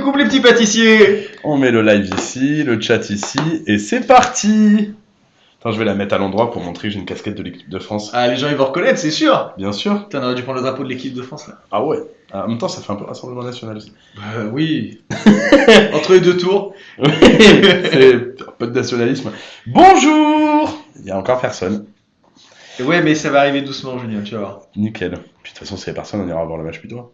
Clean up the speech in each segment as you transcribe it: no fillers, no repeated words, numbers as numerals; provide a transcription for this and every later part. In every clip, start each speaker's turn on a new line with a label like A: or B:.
A: coupe les petits pâtissiers.
B: On met le live ici, le chat ici, et c'est parti. Attends, je vais la mettre à l'endroit pour montrer que j'ai une casquette de l'équipe de France.
A: Ah, les gens ils vont reconnaître, c'est sûr.
B: Bien sûr.
A: Putain, on aurait dû prendre le drapeau de l'équipe de France là.
B: Ah ouais. En même temps, ça fait un peu Rassemblement National aussi.
A: Oui. Entre les deux tours.
B: Oui, c'est un peu de nationalisme. Bonjour. Il y a encore personne.
A: Ouais, mais ça va arriver doucement, Julien, tu vas voir.
B: Nickel. Puis de toute façon, s'il y a personne, on ira voir le match plutôt.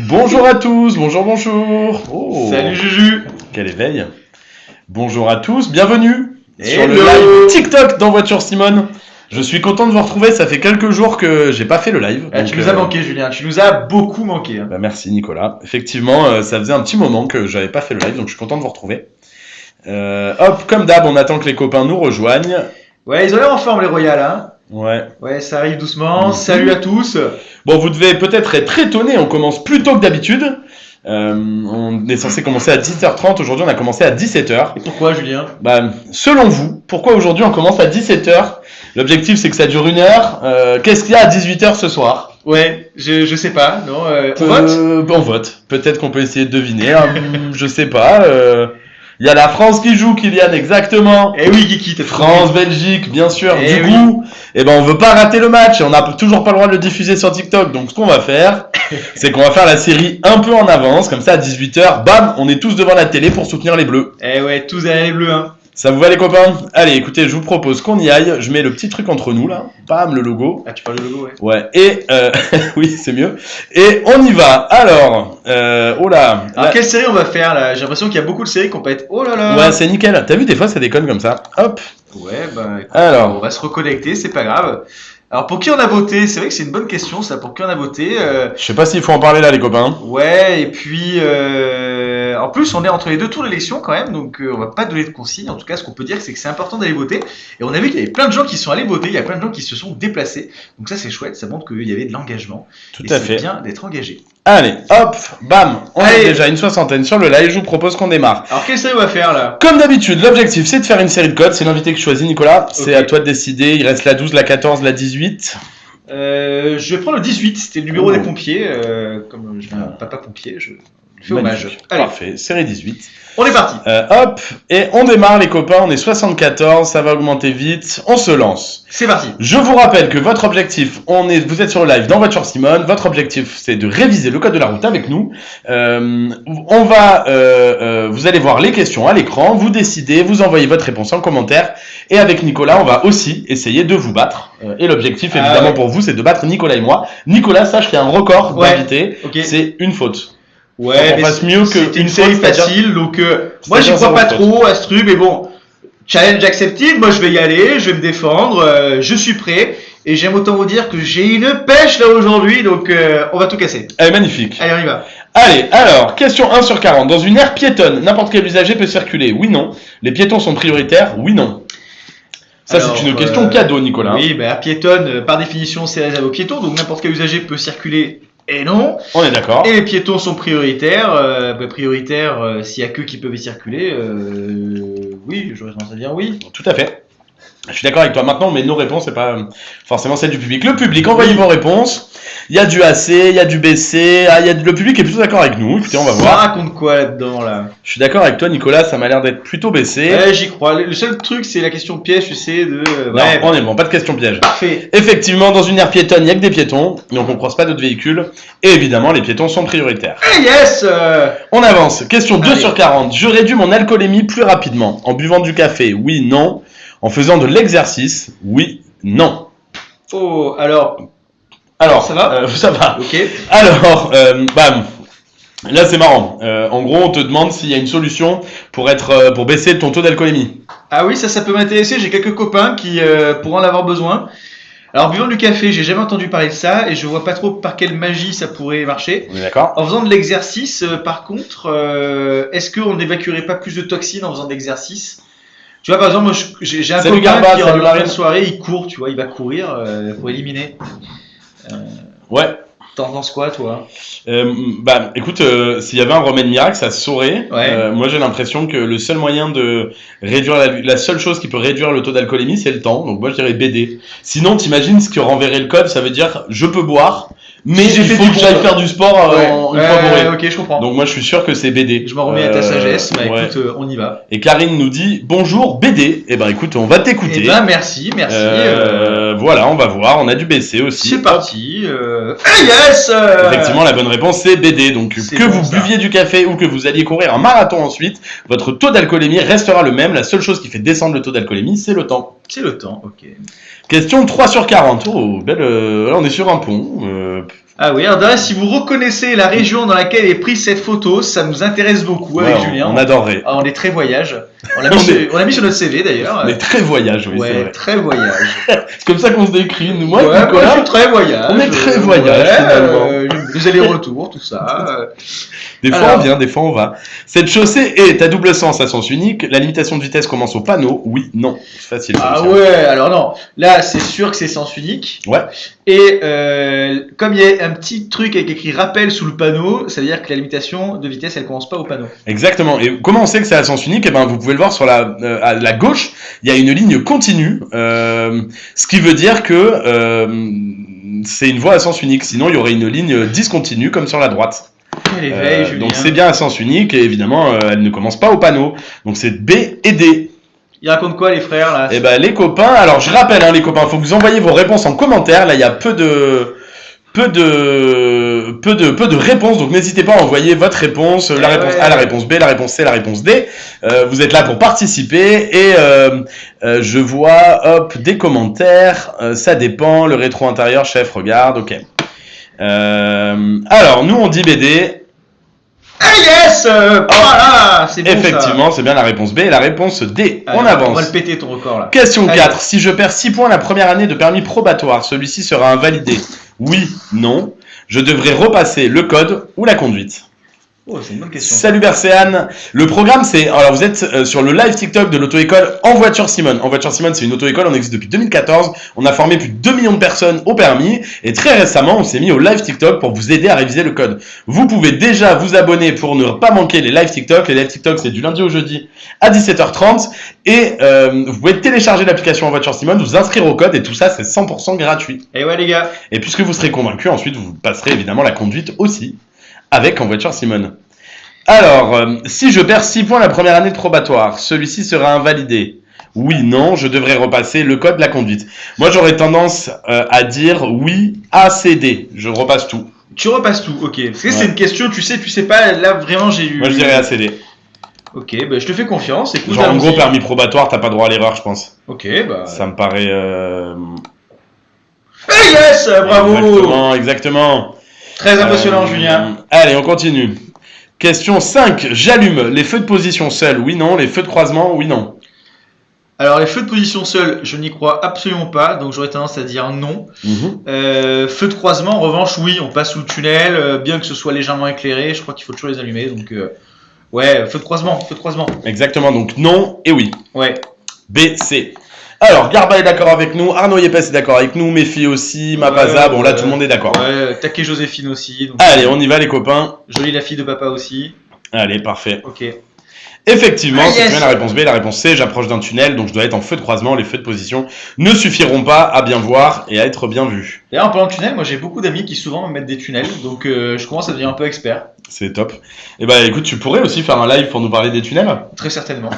B: Bonjour à tous, bonjour. Oh.
A: Salut Juju.
B: Quel éveil. Bonjour à tous, bienvenue sur
A: Hello.
B: le live TikTok dans Voiture Simone. Je suis content de vous retrouver, ça fait quelques jours que j'ai pas fait le live.
A: Ah, tu nous as manqué, Julien, tu nous as beaucoup manqué. Hein.
B: Bah merci Nicolas. Effectivement, ça faisait un petit moment que j'avais pas fait le live, donc je suis content de vous retrouver. Hop, comme d'hab, on attend que les copains nous rejoignent.
A: Ouais, ils ont l'air en forme les Royals, hein.
B: Ouais.
A: Ouais, ça arrive doucement. Salut à tous.
B: Bon, vous devez peut-être être étonnés, on commence plus tôt que d'habitude. On est censé commencer à 10h30, aujourd'hui on a commencé à 17h.
A: Et pourquoi, Julien?
B: Bah, selon vous, pourquoi aujourd'hui on commence à 17h? L'objectif c'est que ça dure 1 heure. Qu'est-ce qu'il y a à 18h ce soir?
A: Ouais, je sais pas, non. On vote?
B: On vote. Peut-être qu'on peut essayer de deviner. Je sais pas. Il y a la France qui joue, Kylian, exactement.
A: Eh oui, Guigui, t'es
B: France-Belgique, bien sûr.
A: Eh
B: Du
A: oui.
B: coup, eh ben, on veut pas rater le match et on n'a toujours pas le droit de le diffuser sur TikTok. Donc, ce qu'on va faire, c'est qu'on va faire la série un peu en avance. Comme ça, à 18h, bam, on est tous devant la télé pour soutenir les Bleus.
A: Eh ouais, tous derrière les Bleus, hein.
B: Ça vous va, les copains? Allez, écoutez, je vous propose qu'on y aille. Je mets le petit truc entre nous, là. Bam, le logo.
A: Ah, tu parles de logo, ouais.
B: Ouais, et oui, c'est mieux. Et on y va. Alors, oh là.
A: Alors, quelle série on va faire là? J'ai l'impression qu'il y a beaucoup de séries qu'on peut être. Oh là là!
B: Ouais, c'est nickel. T'as vu, des fois, ça déconne comme ça. Hop.
A: Ouais, bah écoute,
B: Alors.
A: on va se reconnecter, c'est pas grave. Alors, pour qui on a voté? C'est vrai que c'est une bonne question, ça. Pour qui on a voté?
B: Je sais pas s'il faut en parler là, les copains.
A: Ouais, et puis en plus, on est entre les deux tours d'élection quand même, donc on va pas donner de consignes. En tout cas, ce qu'on peut dire, c'est que c'est important d'aller voter. Et on a vu qu'il y avait plein de gens qui sont allés voter, il y a plein de gens qui se sont déplacés. Donc ça, c'est chouette, ça montre qu'il y avait de l'engagement.
B: Tout
A: Et
B: à
A: c'est
B: fait.
A: bien d'être engagé.
B: Allez, hop, bam. On
A: Allez.
B: est déjà une soixantaine sur le live. Je vous propose qu'on démarre.
A: Alors, quelle série on va faire là?
B: Comme d'habitude, l'objectif, c'est de faire une série de codes. C'est l'invité que je choisis, Nicolas. C'est
A: Ok.
B: à toi de décider. Il reste la 12, la 14, la 18.
A: Je vais prendre le 18, c'était le numéro
B: Oh.
A: des pompiers. Comme je suis un papa pompier, je lui fais hommage.
B: Magnifique.
A: Allez,
B: Parfait. Série 18.
A: on est parti.
B: Hop. Et on démarre, les copains. On est 74. Ça va augmenter vite. On se lance.
A: C'est parti.
B: Je vous rappelle que votre objectif, vous êtes sur le live dans Voiture Simone, votre objectif c'est de réviser le code de la route avec nous. Vous allez voir les questions à l'écran, vous décidez, vous envoyez votre réponse en commentaire et avec Nicolas on va aussi essayer de vous battre. Et l'objectif évidemment
A: ouais.
B: pour vous c'est de battre Nicolas et moi. Nicolas, sache qu'il y a un record
A: Ouais.
B: d'invités,
A: Ok.
B: c'est une faute.
A: Ouais,
B: Faut qu'on
A: mais
B: fasse mieux que
A: c'était une
B: une
A: série
B: faute, c'est-à-dire-
A: facile, donc moi j'y
B: c'est-à-dire
A: crois pas
B: zéro
A: trop à ce truc, mais bon, challenge accepted, moi je vais y aller, je vais me défendre, je suis prêt, et j'aime autant vous dire que j'ai une pêche là aujourd'hui, donc on va tout casser.
B: Elle est magnifique.
A: Allez, on y va.
B: Allez, alors, question 1 sur 40. Dans une aire piétonne, n'importe quel usager peut circuler? Oui, non. Les piétons sont prioritaires? Oui, non. Ça,
A: Alors,
B: c'est une question cadeau, Nicolas.
A: Oui, bah, aire piétonne, par définition, c'est réservé aux piétons, donc n'importe quel usager peut circuler, et non.
B: On est d'accord.
A: Et les piétons sont prioritaires, s'il y a qu'eux qui peuvent y circuler, oui, j'aurais tendance à dire oui.
B: Tout à fait. Je suis d'accord avec toi. Maintenant, mais nos réponses, c'est pas forcément celle du public. Le public, envoyez vos réponses. Il y a du AC, il y a du BC. Le public est plutôt d'accord avec nous. Écoutez, on va
A: Ça
B: voir.
A: raconte quoi là-dedans, là?
B: Je suis d'accord avec toi, Nicolas. Ça m'a l'air d'être plutôt BC.
A: Ouais, j'y crois. Le seul truc, c'est la question piège, tu sais, de...
B: Non, on est bon. Pas de question piège.
A: Parfait.
B: Effectivement, dans une aire piétonne, il n'y a que des piétons. Donc, on ne croise pas d'autres véhicules. Et évidemment, les piétons sont prioritaires.
A: Eh yes
B: On avance. Question 2
A: Allez.
B: sur 40. Je réduis mon alcoolémie plus rapidement. En buvant du café? Oui, non. En faisant de l'exercice? Oui, non.
A: Oh, alors...
B: Alors,
A: Ça va
B: ça va.
A: Ok.
B: Alors, bam. Là, c'est marrant. En gros, on te demande s'il y a une solution pour baisser ton taux d'alcoolémie.
A: Ah oui, ça peut m'intéresser. J'ai quelques copains qui pourront en avoir besoin. Alors, buvant du café, j'ai jamais entendu parler de ça et je vois pas trop par quelle magie ça pourrait marcher.
B: On est d'accord?
A: En faisant de l'exercice, par contre, est-ce qu'on n'évacuerait pas plus de toxines en faisant de l'exercice? Tu vois, par exemple, moi, j'ai un
B: Salut
A: copain
B: Garbat,
A: qui, en
B: salut
A: lendemain
B: Marine.
A: de soirée, il court, tu vois, il va courir pour éliminer.
B: Ouais.
A: T'en penses quoi, toi?
B: Écoute, s'il y avait un remède miracle, ça se saurait.
A: Ouais.
B: Moi, j'ai l'impression que le seul moyen de réduire la seule chose qui peut réduire le taux d'alcoolémie, c'est le temps. Donc, moi, je dirais BD. Sinon, t'imagines ce que renverrait le code? Ça veut dire, je peux boire, mais
A: Si j'ai
B: il
A: fait
B: faut
A: du
B: que
A: bon
B: j'aille
A: temps.
B: faire du sport une fois bourré.
A: Ok, je comprends.
B: Donc moi je suis sûr que c'est BD.
A: Je m'en remets à ta sagesse. Bah
B: ouais.
A: écoute, on y va.
B: Et Karine nous dit bonjour BD. Eh ben écoute, on va t'écouter.
A: Eh ben merci.
B: Voilà, on va voir. On a du BC aussi.
A: C'est parti. Yes.
B: Effectivement, la bonne réponse c'est BD. Donc
A: C'est
B: que
A: bon,
B: vous
A: ça.
B: buviez du café ou que vous alliez courir un marathon ensuite, votre taux d'alcoolémie restera le même. La seule chose qui fait descendre le taux d'alcoolémie, c'est le temps.
A: C'est le temps. Ok.
B: Question 3 sur 40. Oh, belle. Là, on est sur un pont.
A: Ah oui, alors d'ailleurs, si vous reconnaissez la région dans laquelle est prise cette photo, ça nous intéresse beaucoup avec Julien.
B: On adorerait.
A: Ah, on est très voyage. On l'a mis sur notre CV d'ailleurs.
B: On est très voyage, oui, c'est
A: Ouais,
B: vrai.
A: très voyage.
B: C'est comme ça qu'on se décrit. Moi,
A: Ouais,
B: Nicolas,
A: moi je suis très voyage.
B: on est très voyage, finalement.
A: Les allers-retours, tout ça.
B: Des fois
A: Alors.
B: on vient, des fois on va. Cette chaussée est à double sens à sens unique. La limitation de vitesse commence au panneau. Oui, non. C'est facile.
A: Ah
B: ça.
A: ouais, alors non. Là, c'est sûr que c'est sens unique.
B: Ouais.
A: Et comme il y a un petit truc avec écrit rappel sous le panneau, ça veut dire que la limitation de vitesse, elle commence pas au panneau.
B: Exactement. Et comment on sait que c'est à sens unique? Eh ben, vous pouvez le voir sur à la gauche. Il y a une ligne continue, ce qui veut dire que c'est une voie à sens unique. Sinon, il y aurait une ligne discontinue comme sur la droite.
A: Quel éveil, Julien.
B: Donc c'est bien à sens unique et évidemment, elle ne commence pas au panneau. Donc c'est B et D.
A: Ils racontent quoi les frères là?
B: Eh ben les copains, alors je rappelle les copains, il faut que vous envoyiez vos réponses en commentaire. Là, il y a peu de réponses, donc n'hésitez pas à envoyer votre réponse, la réponse A, la réponse B, la réponse C, la réponse D. Vous êtes là pour participer et je vois des commentaires. Ça dépend. Le rétro intérieur, chef, regarde, ok. Alors nous on dit BD.
A: Ah yes, voilà, c'est bon.
B: Effectivement, c'est bien la réponse B et la réponse D.
A: Allez,
B: on avance.
A: On va le péter ton record là.
B: Question
A: Allez.
B: 4. Si je perds 6 points la première année de permis probatoire, celui-ci sera invalidé. Oui, non. Je devrais repasser le code ou la conduite.
A: Oh, c'est une bonne question.
B: Salut Bercéane. Le programme c'est... Alors vous êtes sur le live TikTok de l'auto-école En Voiture Simone. En Voiture Simone c'est une auto-école, on existe depuis 2014. On a formé plus de 2 millions de personnes au permis. Et très récemment on s'est mis au live TikTok pour vous aider à réviser le code. Vous pouvez déjà vous abonner pour ne pas manquer les live TikTok. Les live TikTok c'est du lundi au jeudi à 17h30. Et vous pouvez télécharger l'application En Voiture Simone, vous inscrire au code et tout ça c'est 100% gratuit.
A: Et ouais les gars.
B: Et puisque vous serez convaincu, ensuite vous passerez évidemment la conduite aussi avec En Voiture Simone. Alors, si je perds 6 points la première année de probatoire, celui-ci sera invalidé. Oui, non, je devrais repasser le code de la conduite. Moi, j'aurais tendance à dire oui, A, C, D. Je repasse tout.
A: Tu repasses tout, ok. Parce que c'est une question, tu sais pas, là vraiment j'ai eu...
B: Moi, je dirais A, C, D.
A: Ok, bah je te fais confiance. Écoute,
B: Genre, en
A: allons-y.
B: gros, permis probatoire, t'as pas droit à l'erreur, je pense.
A: Ok, bah...
B: Ça me paraît...
A: Ah yes, bravo.
B: Exactement.
A: Très impressionnant, Julien.
B: Allez, on continue. Question 5. J'allume les feux de position seuls. Oui, non. Les feux de croisement. Oui, non.
A: Alors, les feux de position seuls, je n'y crois absolument pas, donc j'aurais tendance à dire non. Feux de croisement, en revanche, oui, on passe sous le tunnel, bien que ce soit légèrement éclairé, je crois qu'il faut toujours les allumer, donc ouais, feu de croisement.
B: Exactement. Donc non et oui.
A: Ouais.
B: B, C. Alors, Garba est d'accord avec nous, Arnaud Yepes est d'accord avec nous, Méfi aussi, Mapaza, bon là tout le monde est d'accord.
A: Ouais, Take Joséphine aussi. Donc,
B: allez, on y va les copains.
A: Jolie la fille de papa aussi.
B: Allez, parfait.
A: Ok.
B: Effectivement,
A: Ah,
B: c'est
A: yes.
B: bien la réponse B, la réponse C, j'approche d'un tunnel, donc je dois être en feu de croisement, les feux de position ne suffiront pas à bien voir et à être bien vu.
A: D'ailleurs, en parlant de tunnel, moi j'ai beaucoup d'amis qui souvent me mettent des tunnels, donc je commence à devenir un peu expert.
B: C'est top. Et bah écoute, tu pourrais aussi faire un live pour nous parler des tunnels.
A: Très certainement.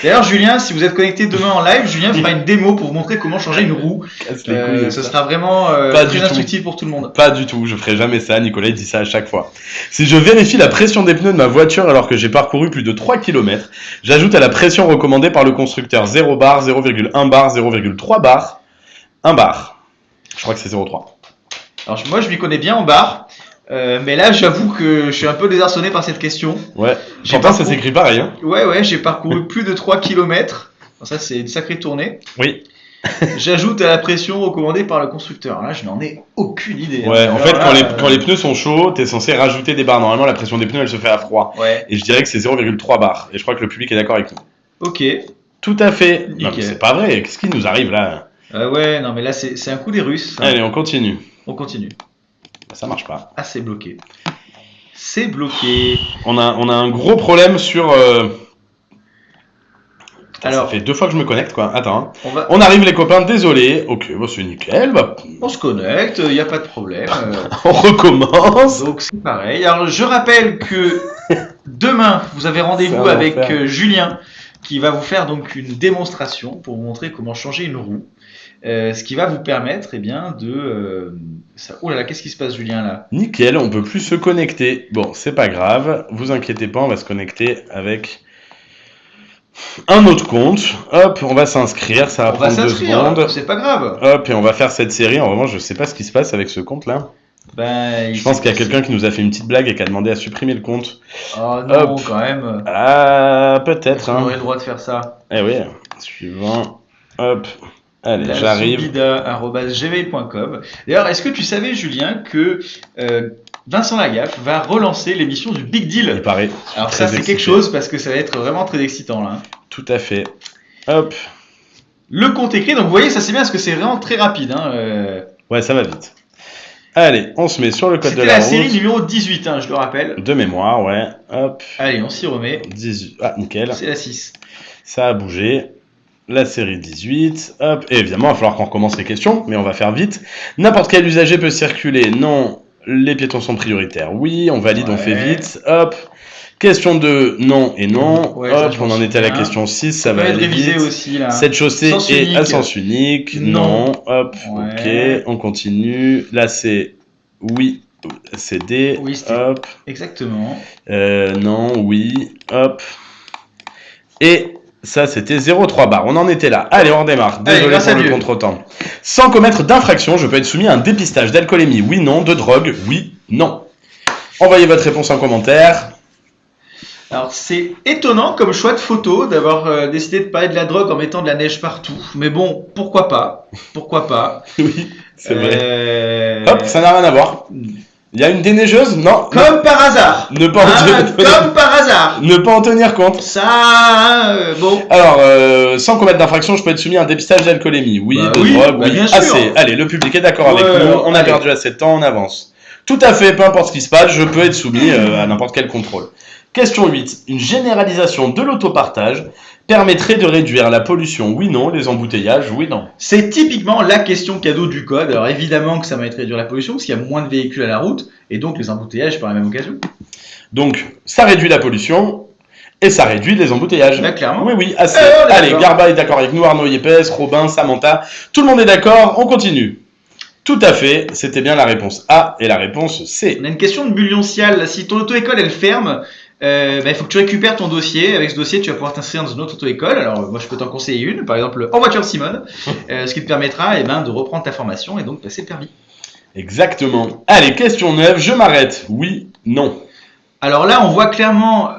A: D'ailleurs, Julien, si vous êtes connecté demain en live, Julien fera une démo pour vous montrer comment changer une roue.
B: Casse les couilles,
A: Ce sera vraiment
B: Pas du
A: très
B: tout.
A: instructif pour tout le monde.
B: Pas du tout, je ferai jamais ça, Nicolas il dit ça à chaque fois. Si je vérifie la pression des pneus de ma voiture alors que j'ai parcouru plus de 3 km, j'ajoute à la pression recommandée par le constructeur 0 bar, 0,1 bar, 0,3 bar, 1 bar. Je crois que c'est 0,3.
A: Alors moi je m'y connais bien en bar, mais là j'avoue que je suis un peu désarçonné par cette question.
B: Ouais,
A: J'ai
B: pourtant ça
A: parcouru-
B: s'écrit pareil. Hein.
A: Ouais, j'ai parcouru plus de 3 km. Ça c'est une sacrée tournée.
B: Oui.
A: J'ajoute à la pression recommandée par le constructeur. Là je n'en ai aucune idée.
B: Ouais, en
A: Alors
B: fait
A: là,
B: quand les pneus sont chauds, t'es censé rajouter des barres. Normalement la pression des pneus elle se fait à froid.
A: Ouais,
B: Et je dirais que c'est 0,3 bar. Et je crois que le public est d'accord avec nous.
A: ok.
B: Tout à fait. Non, mais
A: Nickel.
B: c'est pas vrai, qu'est-ce qui nous arrive là?
A: Ouais, non mais là c'est un coup des Russes. ça.
B: Allez, on continue.
A: On continue.
B: Ça marche pas.
A: Ah c'est bloqué. C'est bloqué.
B: On a un gros problème sur...
A: Alors,
B: ça fait 2 fois que je me connecte, quoi. Attends.
A: on
B: On arrive, les copains, désolé. Ok, bon, c'est nickel. Bah,
A: se connecte, il n'y a pas de problème.
B: on recommence.
A: Donc c'est pareil. Alors je rappelle que demain, vous avez rendez-vous
B: C'est un
A: avec
B: enfer.
A: Julien qui va vous faire donc une démonstration pour vous montrer comment changer une roue. Ce qui va vous permettre de... Oh là là, qu'est-ce qui se passe Julien là?
B: Nickel, on peut plus se connecter. Bon, c'est pas grave. Vous inquiétez pas, on va se connecter avec un autre compte. Hop, on va s'inscrire. Ça va
A: On va
B: prendre 2
A: s'inscrire,
B: secondes.
A: c'est pas grave.
B: Hop, et on va faire cette série. En revanche, je sais pas ce qui se passe avec ce compte-là.
A: Ben,
B: Je pense qu'il y a quelqu'un qui nous a fait une petite blague et qui a demandé à supprimer le compte.
A: Oh non,
B: Hop.
A: quand même.
B: Ah, peut-être.
A: On
B: Hein.
A: aurait le droit de faire ça.
B: Eh oui, suivant. Hop. Allez,
A: La
B: j'arrive.
A: Zoubida@gmail.com. D'ailleurs, est-ce que tu savais, Julien, que Vincent Lagaffe va relancer l'émission du Big
B: Il
A: Deal?
B: paraît.
A: Alors
B: Très
A: ça, c'est
B: excité.
A: quelque chose parce que ça va être vraiment très excitant là.
B: Tout à fait. Hop.
A: Le compte écrit, donc vous voyez, ça c'est bien parce que c'est vraiment très rapide.
B: Ouais, ça va vite. Allez, on se met sur le code de
A: C'était
B: la
A: la série
B: route.
A: numéro 18, je le rappelle.
B: De mémoire, ouais. Hop.
A: Allez, on s'y remet.
B: 18. Ah, nickel.
A: C'est la 6.
B: Ça a bougé. La série 18. Hop. Et évidemment, il va falloir qu'on recommence les questions, mais on va faire vite. N'importe quel usager peut circuler. Non. Les piétons sont prioritaires. Oui. On valide, on fait
A: Ouais.
B: vite. Hop. Question 2, non et non.
A: Ouais, ça,
B: Hop,
A: je
B: on
A: m'en
B: en était à la
A: souviens.
B: question 6, ça
A: Ça
B: va
A: va être
B: aller
A: révisé
B: vite.
A: aussi là.
B: Cette chaussée
A: Sens
B: est
A: unique.
B: à sens unique.
A: Non.
B: Non. Hop.
A: Ouais.
B: Ok. On continue. Là, c'est oui. C'est D.
A: Oui, c'était-
B: Hop.
A: Exactement.
B: Non. Oui. Hop. Et ça, c'était 0,3 bar. On en était là. Allez, on redémarre.
A: Allez,
B: Désolé
A: grâce à
B: pour le
A: Dieu.
B: contretemps. Sans commettre d'infraction, je peux être soumis à un dépistage d'alcoolémie. Oui, non. De drogue. Oui, non. Envoyez votre réponse en commentaire.
A: Alors c'est étonnant comme choix de photo d'avoir décidé de parler de la drogue en mettant de la neige partout. Mais bon, pourquoi pas? Pourquoi pas?
B: Oui, c'est vrai.
A: Euh,
B: Hop, ça n'a rien à voir. Il y a une déneigeuse? Non.
A: Comme par hasard.
B: Ne pas, en
A: Hein,
B: tenir-
A: comme par hasard.
B: ne pas en tenir compte.
A: Ça, bon.
B: Alors, sans commettre d'infraction, je peux être soumis à un dépistage d'alcoolémie. Oui,
A: Bah
B: de
A: oui,
B: drogue,
A: bah
B: oui.
A: bien sûr.
B: Assez. Allez, le public est d'accord avec
A: Ouais,
B: nous. On a
A: allez.
B: perdu assez de temps, on avance. Tout à fait, peu importe ce qui se passe, je peux être soumis à n'importe quel contrôle. Question 8. Une généralisation de l'autopartage permettrait de réduire la pollution? Oui, non. Les embouteillages? Oui, non.
A: C'est typiquement la question cadeau du code. Alors évidemment que ça va être réduire la pollution parce qu'il y a moins de véhicules à la route et donc les embouteillages par la même occasion.
B: Donc, ça réduit la pollution et ça réduit les embouteillages.
A: Là, clairement.
B: Oui, oui, assez.
A: on est
B: Allez,
A: d'accord.
B: Garba est d'accord avec nous, Arnaud Yepes, Robin, Samantha. Tout le monde est d'accord, on continue. Tout à fait, c'était bien la réponse A et la réponse C.
A: On a une question de bullioncial. Si ton auto-école elle ferme, il faut que tu récupères ton dossier. Avec ce dossier, tu vas pouvoir t'inscrire dans une autre auto-école. Alors moi, je peux t'en conseiller une, par exemple En Voiture Simone, ce qui te permettra de reprendre ta formation et donc passer le permis.
B: Exactement. Allez, question 9, je m'arrête. Oui, non.
A: Alors là, on voit clairement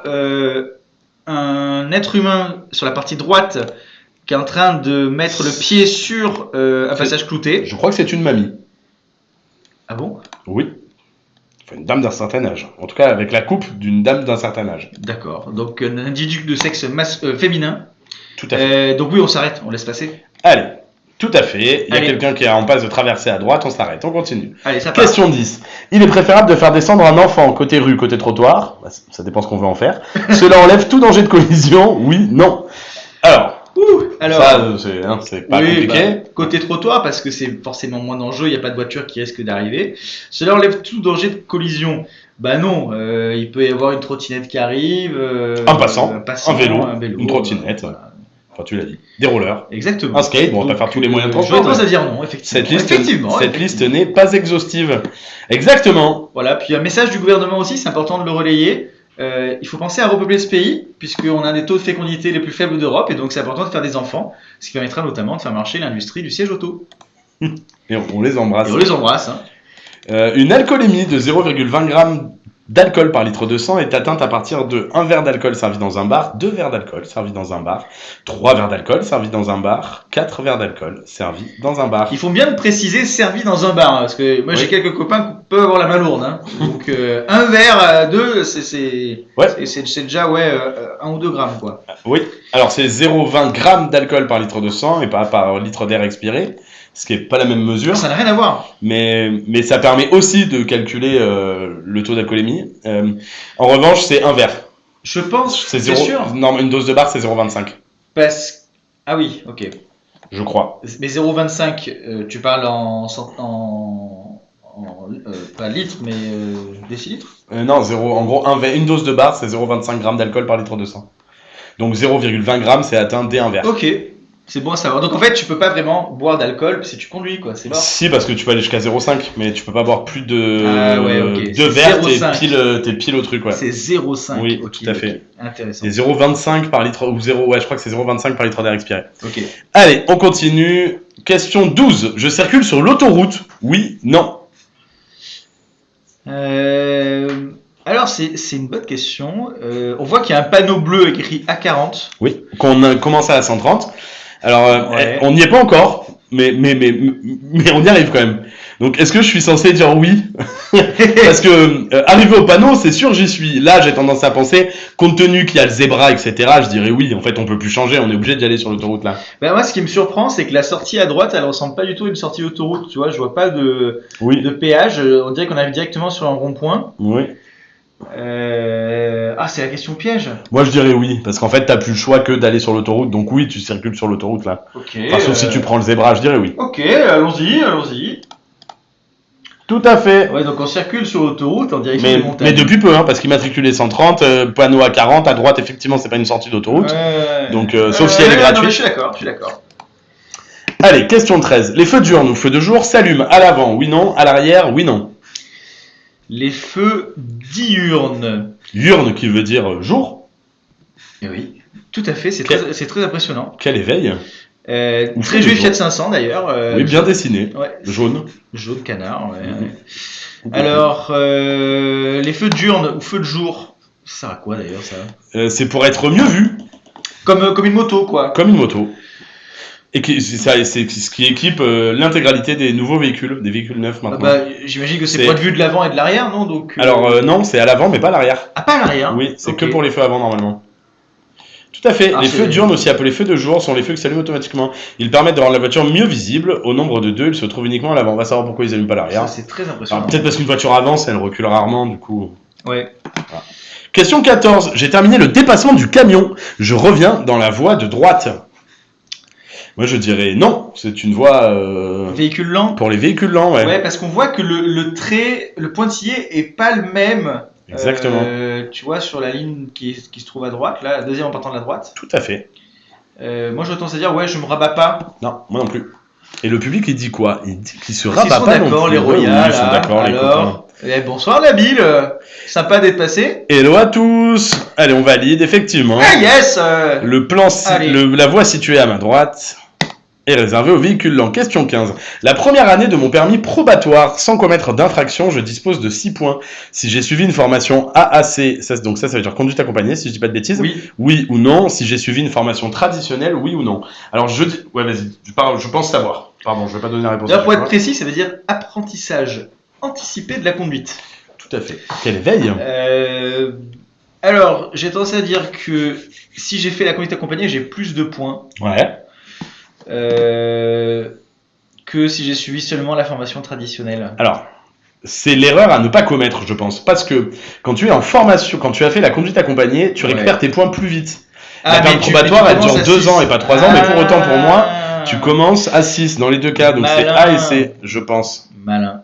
A: un être humain sur la partie droite qui est en train de mettre le pied sur un passage clouté.
B: Je crois que c'est une mamie.
A: Ah bon?
B: Oui. Enfin, une dame d'un certain âge. En tout cas, avec la coupe d'une dame d'un certain âge.
A: D'accord. Donc un individu de sexe féminin.
B: Tout à fait.
A: Donc oui, on s'arrête, on laisse passer.
B: Allez, tout à fait. Il y a
A: Allez.
B: quelqu'un qui est en passe de traverser à droite, on s'arrête, on continue.
A: Allez, ça part.
B: Question 10. Il est préférable de faire descendre un enfant côté rue, côté trottoir. Bah, ça dépend ce qu'on veut en faire. Cela enlève tout danger de collision. Oui, non. Alors,
A: Alors,
B: ça, c'est pas
A: oui,
B: compliqué.
A: côté trottoir, parce que c'est forcément moins dangereux, il n'y a pas de voiture qui risque d'arriver. Cela enlève tout danger de collision. Bah non, il peut y avoir une trottinette qui arrive.
B: Un passant, un vélo, une trottinette.
A: voilà.
B: Enfin, tu l'as dit. Des rollers.
A: Exactement.
B: Un skate, bon, on va pas faire tous les moyens de transport.
A: J'aurais tendance
B: mais
A: à dire non, effectivement.
B: Cette liste n'est pas exhaustive. Exactement.
A: Voilà, puis un message du gouvernement aussi, c'est important de le relayer. Il faut penser à repeupler ce pays, puisqu'on a des taux de fécondité les plus faibles d'Europe, et donc c'est important de faire des enfants, ce qui permettra notamment de faire marcher l'industrie du siège auto.
B: Et on les embrasse.
A: Et on les embrasse. Hein.
B: Une alcoolémie de 0,20 g d'alcool par litre de sang est atteinte à partir de 1 verre d'alcool servi dans un bar, 2 verres d'alcool servis dans un bar, 3 verres d'alcool servis dans un bar, 4 verres d'alcool servis dans un bar.
A: Il faut bien le préciser, servi dans un bar, hein, parce que moi j'ai quelques copains qui peuvent avoir la main lourde. Hein. Donc un verre, deux, c'est déjà 1 ou 2 grammes quoi.
B: Oui, alors c'est 0,20 g d'alcool par litre de sang et pas par litre d'air expiré, ce qui n'est pas la même mesure,
A: Ça n'a rien à voir.
B: mais ça permet aussi de calculer le taux d'alcoolémie. En revanche, c'est un verre.
A: Je pense,
B: C'est
A: c'est
B: 0,
A: sûr.
B: non, une dose de bar, c'est 0,25.
A: Ah oui, ok.
B: Je crois.
A: Mais 0,25, tu parles pas litres, mais décilitres?
B: Non, en gros, une dose de bar, c'est 0,25 grammes d'alcool par litre de sang. Donc 0,20 grammes, c'est atteint dès un verre.
A: Ok, c'est bon à savoir. Donc en fait, tu peux pas vraiment boire d'alcool si tu conduis, quoi, c'est mort.
B: Si, parce que tu peux aller jusqu'à 0,5, mais tu peux pas boire plus de
A: Ah ouais, ok.
B: 2 verres,
A: 0,5.
B: t'es pile au truc, ouais.
A: C'est 0,5.
B: Oui,
A: ok,
B: tout à fait.
A: ok. Intéressant.
B: Et 0,25 par litre, ou 0, ouais, je crois que c'est 0,25 par litre d'air expiré.
A: Ok.
B: Allez, on continue. Question 12. Je circule sur l'autoroute. Oui, non.
A: Alors c'est une bonne question. On voit qu'il y a un panneau bleu écrit A40.
B: Oui, qu'on commence à la 130. Alors,
A: Ouais.
B: on n'y est pas encore, mais on y arrive quand même. Donc, est-ce que je suis censé dire oui? Parce que, arrivé au panneau, c'est sûr, j'y suis. Là, j'ai tendance à penser, compte tenu qu'il y a le zébra, etc., je dirais oui. En fait, on peut plus changer, on est obligé d'y aller sur l'autoroute là.
A: Ben moi, ce qui me surprend, c'est que la sortie à droite, elle ressemble pas du tout à une sortie autoroute. Tu vois, je vois pas de
B: Oui,
A: péage. On dirait qu'on arrive directement sur un rond-point.
B: oui.
A: Ah, c'est la question piège.
B: Moi, je dirais oui, parce qu'en fait, t'as plus le choix que d'aller sur l'autoroute. Donc oui, tu circules sur l'autoroute là.
A: Ok.
B: Enfin, sauf si tu prends le zébra, je dirais oui.
A: Ok, allons-y.
B: Tout à fait.
A: Ouais, donc on circule sur l'autoroute en direction des
B: Mais
A: montagnes.
B: depuis peu, hein, parce qu'immatriculé 130, panneau à 40, à droite, effectivement, c'est pas une sortie d'autoroute. Donc, sauf si elle est
A: non,
B: gratuite.
A: mais je suis d'accord.
B: Allez, question 13. Les feux diurnes ou feux de jour s'allument à l'avant, oui, non, à l'arrière, oui, non.
A: Les feux diurnes.
B: Diurne qui veut dire jour.
A: Eh oui, tout à fait, c'est très impressionnant.
B: Quel éveil. Ou
A: Très
B: feux de
A: joli
B: jour.
A: Fiat 500 d'ailleurs.
B: Oui, bien dessiné.
A: Ouais.
B: Jaune.
A: Jaune canard, ouais.
B: Mhm.
A: Alors, les feux diurnes ou feux de jour, ça sert à quoi d'ailleurs ça?
B: C'est pour être mieux vu,
A: Comme une moto quoi.
B: comme une moto. Et c'est ce qui équipe l'intégralité des nouveaux véhicules, des véhicules neufs maintenant.
A: J'imagine que c'est
B: C'est-
A: point de vue de l'avant et de l'arrière, non? Donc,
B: Alors non, c'est à l'avant, mais pas à l'arrière.
A: Ah, pas à l'arrière?
B: Oui, c'est
A: Ok.
B: que pour les feux avant normalement. Tout à fait.
A: Ah,
B: Les
A: c'est-
B: feux diurnes, aussi appelés feux de jour, sont les feux qui s'allument automatiquement. Ils permettent de rendre la voiture mieux visible. Au nombre de 2, ils se trouvent uniquement à l'avant. On va savoir pourquoi ils n'allument pas à
A: Ça,
B: l'arrière.
A: c'est très
B: Alors,
A: impressionnant.
B: peut-être parce qu'une voiture avance, elle recule rarement, du coup.
A: Ouais.
B: Question 14. J'ai terminé le dépassement du camion. Je reviens dans la voie de droite. Moi, je dirais non. C'est une voie
A: Véhicule lent.
B: pour les véhicules lents, ouais.
A: Ouais, parce qu'on voit que le pointillé est pas le même.
B: Exactement.
A: Tu vois, sur la ligne qui se trouve à droite, là, la deuxième en partant de la droite.
B: Tout à fait.
A: Moi, j'aurais tendance à dire, ouais, je me rabats pas.
B: Non, moi non plus. Et le public, il dit quoi? Il dit qu'il se
A: Ils
B: rabat
A: sont
B: pas non
A: d'accord,
B: plus.
A: les
B: Ouais,
A: royales.
B: oui, ils sont d'accord, les copains.
A: Alors, bonsoir Nabil, sympa d'être passé.
B: Hello à tous. Allez, on valide, effectivement.
A: Ah yes
B: Le plan,
A: Allez.
B: la voie située à ma droite est réservée aux véhicules lents. Question 15. La première année de mon permis probatoire, sans commettre d'infraction, je dispose de 6 points. Si j'ai suivi une formation AAC, donc ça veut dire conduite accompagnée, si je dis pas de bêtises.
A: Oui.
B: Oui ou non. Si j'ai suivi une formation traditionnelle, oui ou non. Alors ouais, vas-y. Je pense savoir. Pardon, je vais pas donner la réponse.
A: Là,
B: à
A: pour
B: chaque
A: être
B: fois.
A: précis, ça veut dire apprentissage anticipé de la conduite.
B: Tout à fait. Quelle éveil.
A: Alors, j'ai tendance à dire que si j'ai fait la conduite accompagnée, j'ai plus de points
B: Ouais.
A: que si j'ai suivi seulement la formation traditionnelle.
B: Alors, c'est l'erreur à ne pas commettre, je pense. Parce que quand tu es en formation, quand tu as fait la conduite accompagnée, tu récupères tes points plus vite. La permis probatoire, elle dure 2 ans et pas 3 ans, mais pour autant, pour moi, tu commences à 6 dans les deux cas. Donc c'est A et C, je pense.
A: Malin.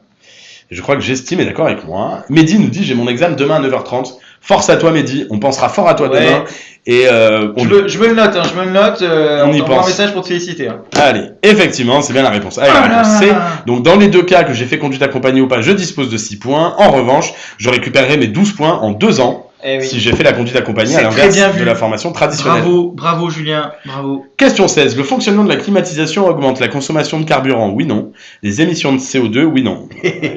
B: Je crois que J'estime est d'accord avec moi. Mehdi nous dit j'ai mon examen demain à 9h30. Force à toi Mehdi, on pensera fort à toi
A: Ouais.
B: demain. Et
A: Je me le note,
B: On y
A: t'envoie
B: pense.
A: un message pour te féliciter. Hein.
B: Allez, effectivement, c'est bien la réponse. Allez, la réponse C. Donc dans les deux cas que j'ai fait conduite accompagnée ou pas, je dispose de 6 points. En revanche, je récupérerai mes 12 points en 2 ans.
A: Eh oui.
B: Si j'ai fait la conduite accompagnée
A: C'est
B: à
A: très bien
B: l'inverse
A: vu.
B: de la formation traditionnelle.
A: Bravo Julien, bravo.
B: Question 16. Le fonctionnement de la climatisation augmente la consommation de carburant, oui, non. Les émissions de CO2, oui, non.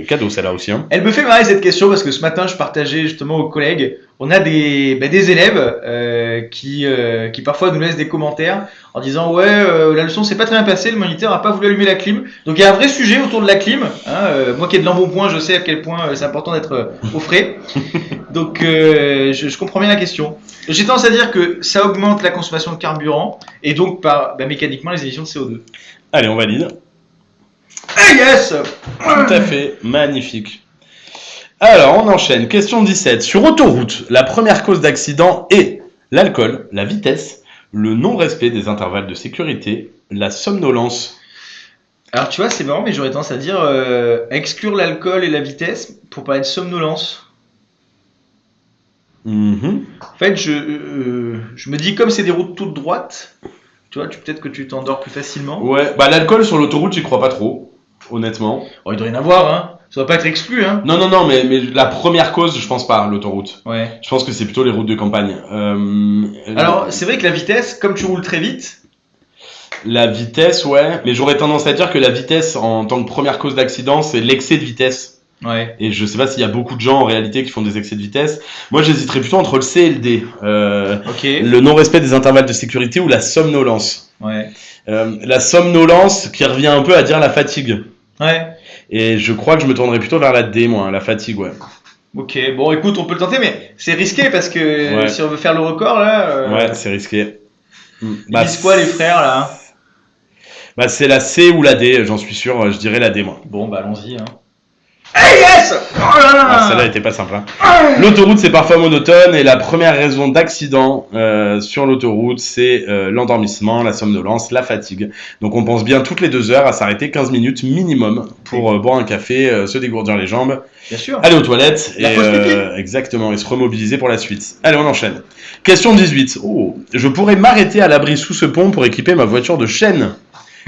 B: Cadeau, celle-là aussi. Hein.
A: Elle me fait marrer cette question parce que ce matin je partageais justement aux collègues, on a des élèves qui parfois nous laissent des commentaires en disant ouais la leçon s'est pas très bien passée, le moniteur a pas voulu allumer la clim. Donc il y a un vrai sujet autour de la clim. Hein, moi qui ai de l'embonpoint, je sais à quel point c'est important d'être au frais. Donc je comprends bien la question. J'ai tendance à dire que ça augmente la consommation de carburant et donc mécaniquement les émissions de CO2.
B: Allez, on valide.
A: Ah yes.
B: Tout à fait, magnifique. Alors, on enchaîne. Question 17. Sur autoroute, la première cause d'accident est l'alcool, la vitesse, le non-respect des intervalles de sécurité, la somnolence.
A: Alors tu vois, c'est marrant, mais j'aurais tendance à dire exclure l'alcool et la vitesse pour parler de somnolence.
B: Mhm.
A: En fait, je me dis, comme c'est des routes toutes droites, tu vois, peut-être que tu t'endors plus facilement.
B: Ouais, bah l'alcool sur l'autoroute, j'y crois pas trop, honnêtement.
A: Oh, il doit y en avoir, hein. Ça doit pas être exclu, hein.
B: Non, mais la première cause, je pense pas, l'autoroute.
A: Ouais.
B: Je pense que c'est plutôt les routes de campagne.
A: Alors, c'est vrai que la vitesse, comme tu roules très vite,
B: La vitesse, ouais, mais j'aurais tendance à dire que la vitesse, en tant que première cause d'accident, c'est l'excès de vitesse.
A: ouais.
B: Et je sais pas s'il y a beaucoup de gens en réalité qui font des excès de vitesse. Moi, j'hésiterais plutôt entre le C et le D.
A: Ok.
B: Le non-respect des intervalles de sécurité ou la somnolence.
A: Ouais.
B: La somnolence qui revient un peu à dire la fatigue.
A: Ouais.
B: Et je crois que je me tournerais plutôt vers la D, moi, la fatigue, ouais.
A: Ok. Bon, écoute, on peut le tenter, mais c'est risqué parce que
B: Ouais.
A: si on veut faire le record là,
B: Ouais, c'est risqué.
A: ils disent quoi les frères là?
B: Bah, c'est la C ou la D, j'en suis sûr, je dirais la D, moi.
A: Bon, bah allons-y. Hein. Hey yes! Oh là là!
B: Ah, celle-là était pas simple. Hein. L'autoroute, c'est parfois monotone et la première raison d'accident sur l'autoroute, c'est l'endormissement, la somnolence, la fatigue. Donc on pense bien toutes les 2 heures à s'arrêter 15 minutes minimum pour boire un café, se dégourdir les jambes,
A: Bien sûr.
B: aller aux toilettes
A: La
B: et
A: pause pipi.
B: exactement, et se remobiliser pour la suite. Allez, on enchaîne. Question 18. Oh, je pourrais m'arrêter à l'abri sous ce pont pour équiper ma voiture de chaîne.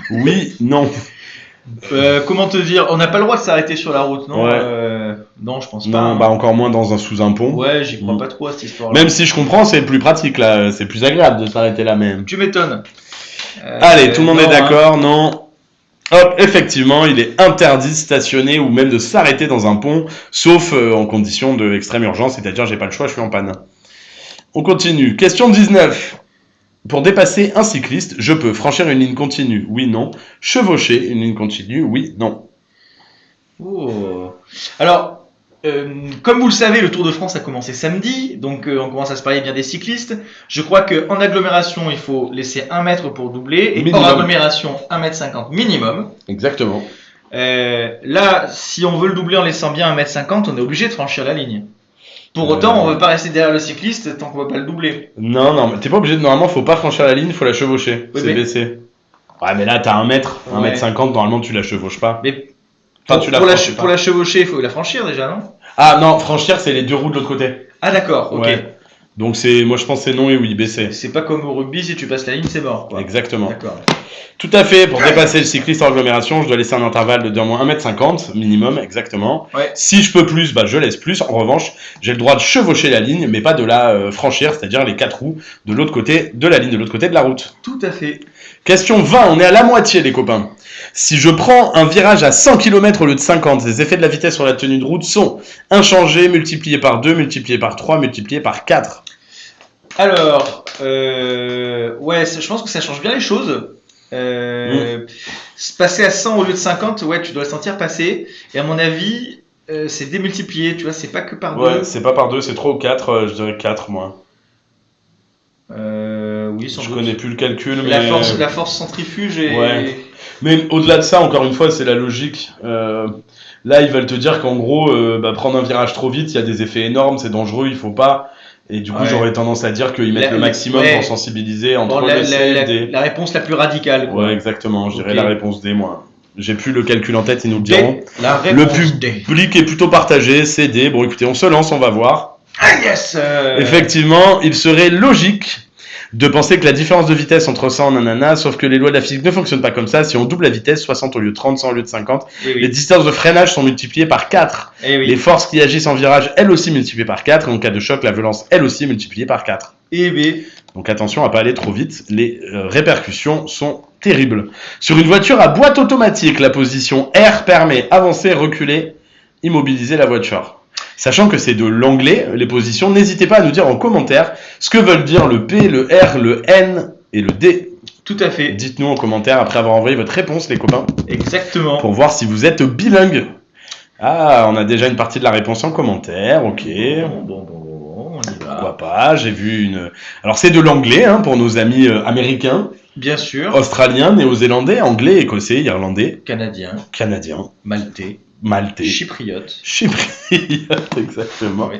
B: Oui, non.
A: Comment te dire? On n'a pas le droit de s'arrêter sur la route, non?
B: Ouais.
A: Non, je pense pas.
B: Non,
A: hein.
B: bah encore moins sous un pont.
A: Ouais, j'y crois
B: Mm.
A: pas trop à cette histoire-là.
B: Même si je comprends, c'est plus pratique là, c'est plus agréable de s'arrêter là même.
A: Tu m'étonnes.
B: Allez, tout le monde
A: non,
B: est d'accord, non? Hop, effectivement, il est interdit de stationner ou même de s'arrêter dans un pont, sauf en condition d'extrême urgence, c'est-à-dire j'ai pas le choix, je suis en panne. On continue. Question 19. Pour dépasser un cycliste, je peux franchir une ligne continue, oui, non. Chevaucher une ligne continue, oui, non.
A: Oh. Alors, comme vous le savez, le Tour de France a commencé samedi, donc on commence à se parler bien des cyclistes. Je crois qu'en agglomération, il faut laisser 1 mètre pour doubler, et
B: Minimum.
A: hors agglomération, 1,50 m minimum.
B: Exactement.
A: Là, si on veut le doubler en laissant bien 1,50 m, on est obligé de franchir la ligne. Pour autant, on ne veut pas rester derrière le cycliste tant qu'on ne va pas le doubler.
B: Non, mais t'es pas obligé de. Normalement, faut pas franchir la ligne, faut la chevaucher.
A: Oui,
B: c'est
A: mais-
B: baissé. Ouais, mais là, t'as 1 mètre, 1
A: Ouais.
B: mètre 50, normalement, tu la chevauches pas.
A: Mais
B: Enfin,
A: pour,
B: tu la
A: pour la,
B: franchis pas.
A: pour la chevaucher, il faut la franchir déjà, non?
B: Ah non, franchir, c'est les 2 roues de l'autre côté.
A: Ah d'accord, ok.
B: Ouais. Donc, moi, je pense que c'est non et oui, baissé.
A: C'est pas comme au rugby, si tu passes la ligne, c'est mort. Quoi.
B: Exactement.
A: D'accord.
B: Tout à fait, pour dépasser le cycliste en agglomération, je dois laisser un intervalle de d'au moins 1,50 m minimum, exactement.
A: Ouais.
B: Si je peux plus, bah je laisse plus. En revanche, j'ai le droit de chevaucher la ligne, mais pas de la franchir, c'est-à-dire les 4 roues de l'autre côté de la ligne, de l'autre côté de la route.
A: Tout à fait.
B: Question 20, on est à la moitié les copains. Si je prends un virage à 100 km au lieu de 50, les effets de la vitesse sur la tenue de route sont inchangés, multipliés par 2, multipliés par 3, multipliés par 4.
A: Alors, ouais, je pense que ça change bien les choses. Passer à 100 au lieu de 50, ouais, tu dois le sentir passer. Et à mon avis, c'est démultiplié, tu vois, c'est pas que par
B: Ouais,
A: 2.
B: c'est pas par 2, c'est 3 ou 4, je dirais 4 moi.
A: Oui, sans
B: Je
A: doute.
B: connais plus le calcul, mais...
A: La force centrifuge et...
B: Ouais. Mais au-delà de ça, encore une fois, c'est la logique. Là, ils veulent te dire qu'en gros, prendre un virage trop vite, il y a des effets énormes, c'est dangereux, il faut pas. Et du coup,
A: Ouais.
B: j'aurais tendance à dire qu'ils mettent le maximum
A: ouais.
B: pour sensibiliser entre
A: Bon,
B: le C et le D.
A: la réponse la plus radicale. Quoi.
B: Ouais, exactement. Je dirais
A: Ok.
B: la réponse D, moi. J'ai plus le calcul en tête, ils nous le diront.
A: D. La
B: Le
A: réponse D.
B: public est plutôt partagé, c'est D. Bon, écoutez, on se lance, on va voir.
A: Ah yes
B: Effectivement, il serait logique de penser que la différence de vitesse entre 100 nanana, sauf que les lois de la physique ne fonctionnent pas comme ça. Si on double la vitesse, 60 au lieu de 30, 100 au lieu de 50,
A: Eh
B: les
A: oui.
B: distances de freinage sont multipliées par 4.
A: Eh oui.
B: Les forces qui agissent en virage, elles aussi multipliées par 4. Et en cas de choc, la violence, elle aussi multipliée par 4.
A: Eh oui.
B: Donc attention à pas aller trop vite, les répercussions sont terribles. Sur une voiture à boîte automatique, la position R permet avancer, reculer, immobiliser la voiture. Sachant que c'est de l'anglais, les positions, n'hésitez pas à nous dire en commentaire ce que veulent dire le P, le R, le N et le D.
A: Tout à fait.
B: Dites-nous en commentaire après avoir envoyé votre réponse, les copains,
A: Exactement.
B: pour voir si vous êtes bilingue. Ah, on a déjà une partie de la réponse en commentaire, ok.
A: Bon, on y va.
B: Pourquoi pas, j'ai vu une... Alors c'est de l'anglais hein, pour nos amis américains,
A: Bien sûr.
B: australiens, néo-zélandais, anglais, écossais, irlandais,
A: Canadien,
B: canadiens,
A: maltais,
B: maltais,
A: chypriote,
B: chypriotes, exactement.
A: ouais,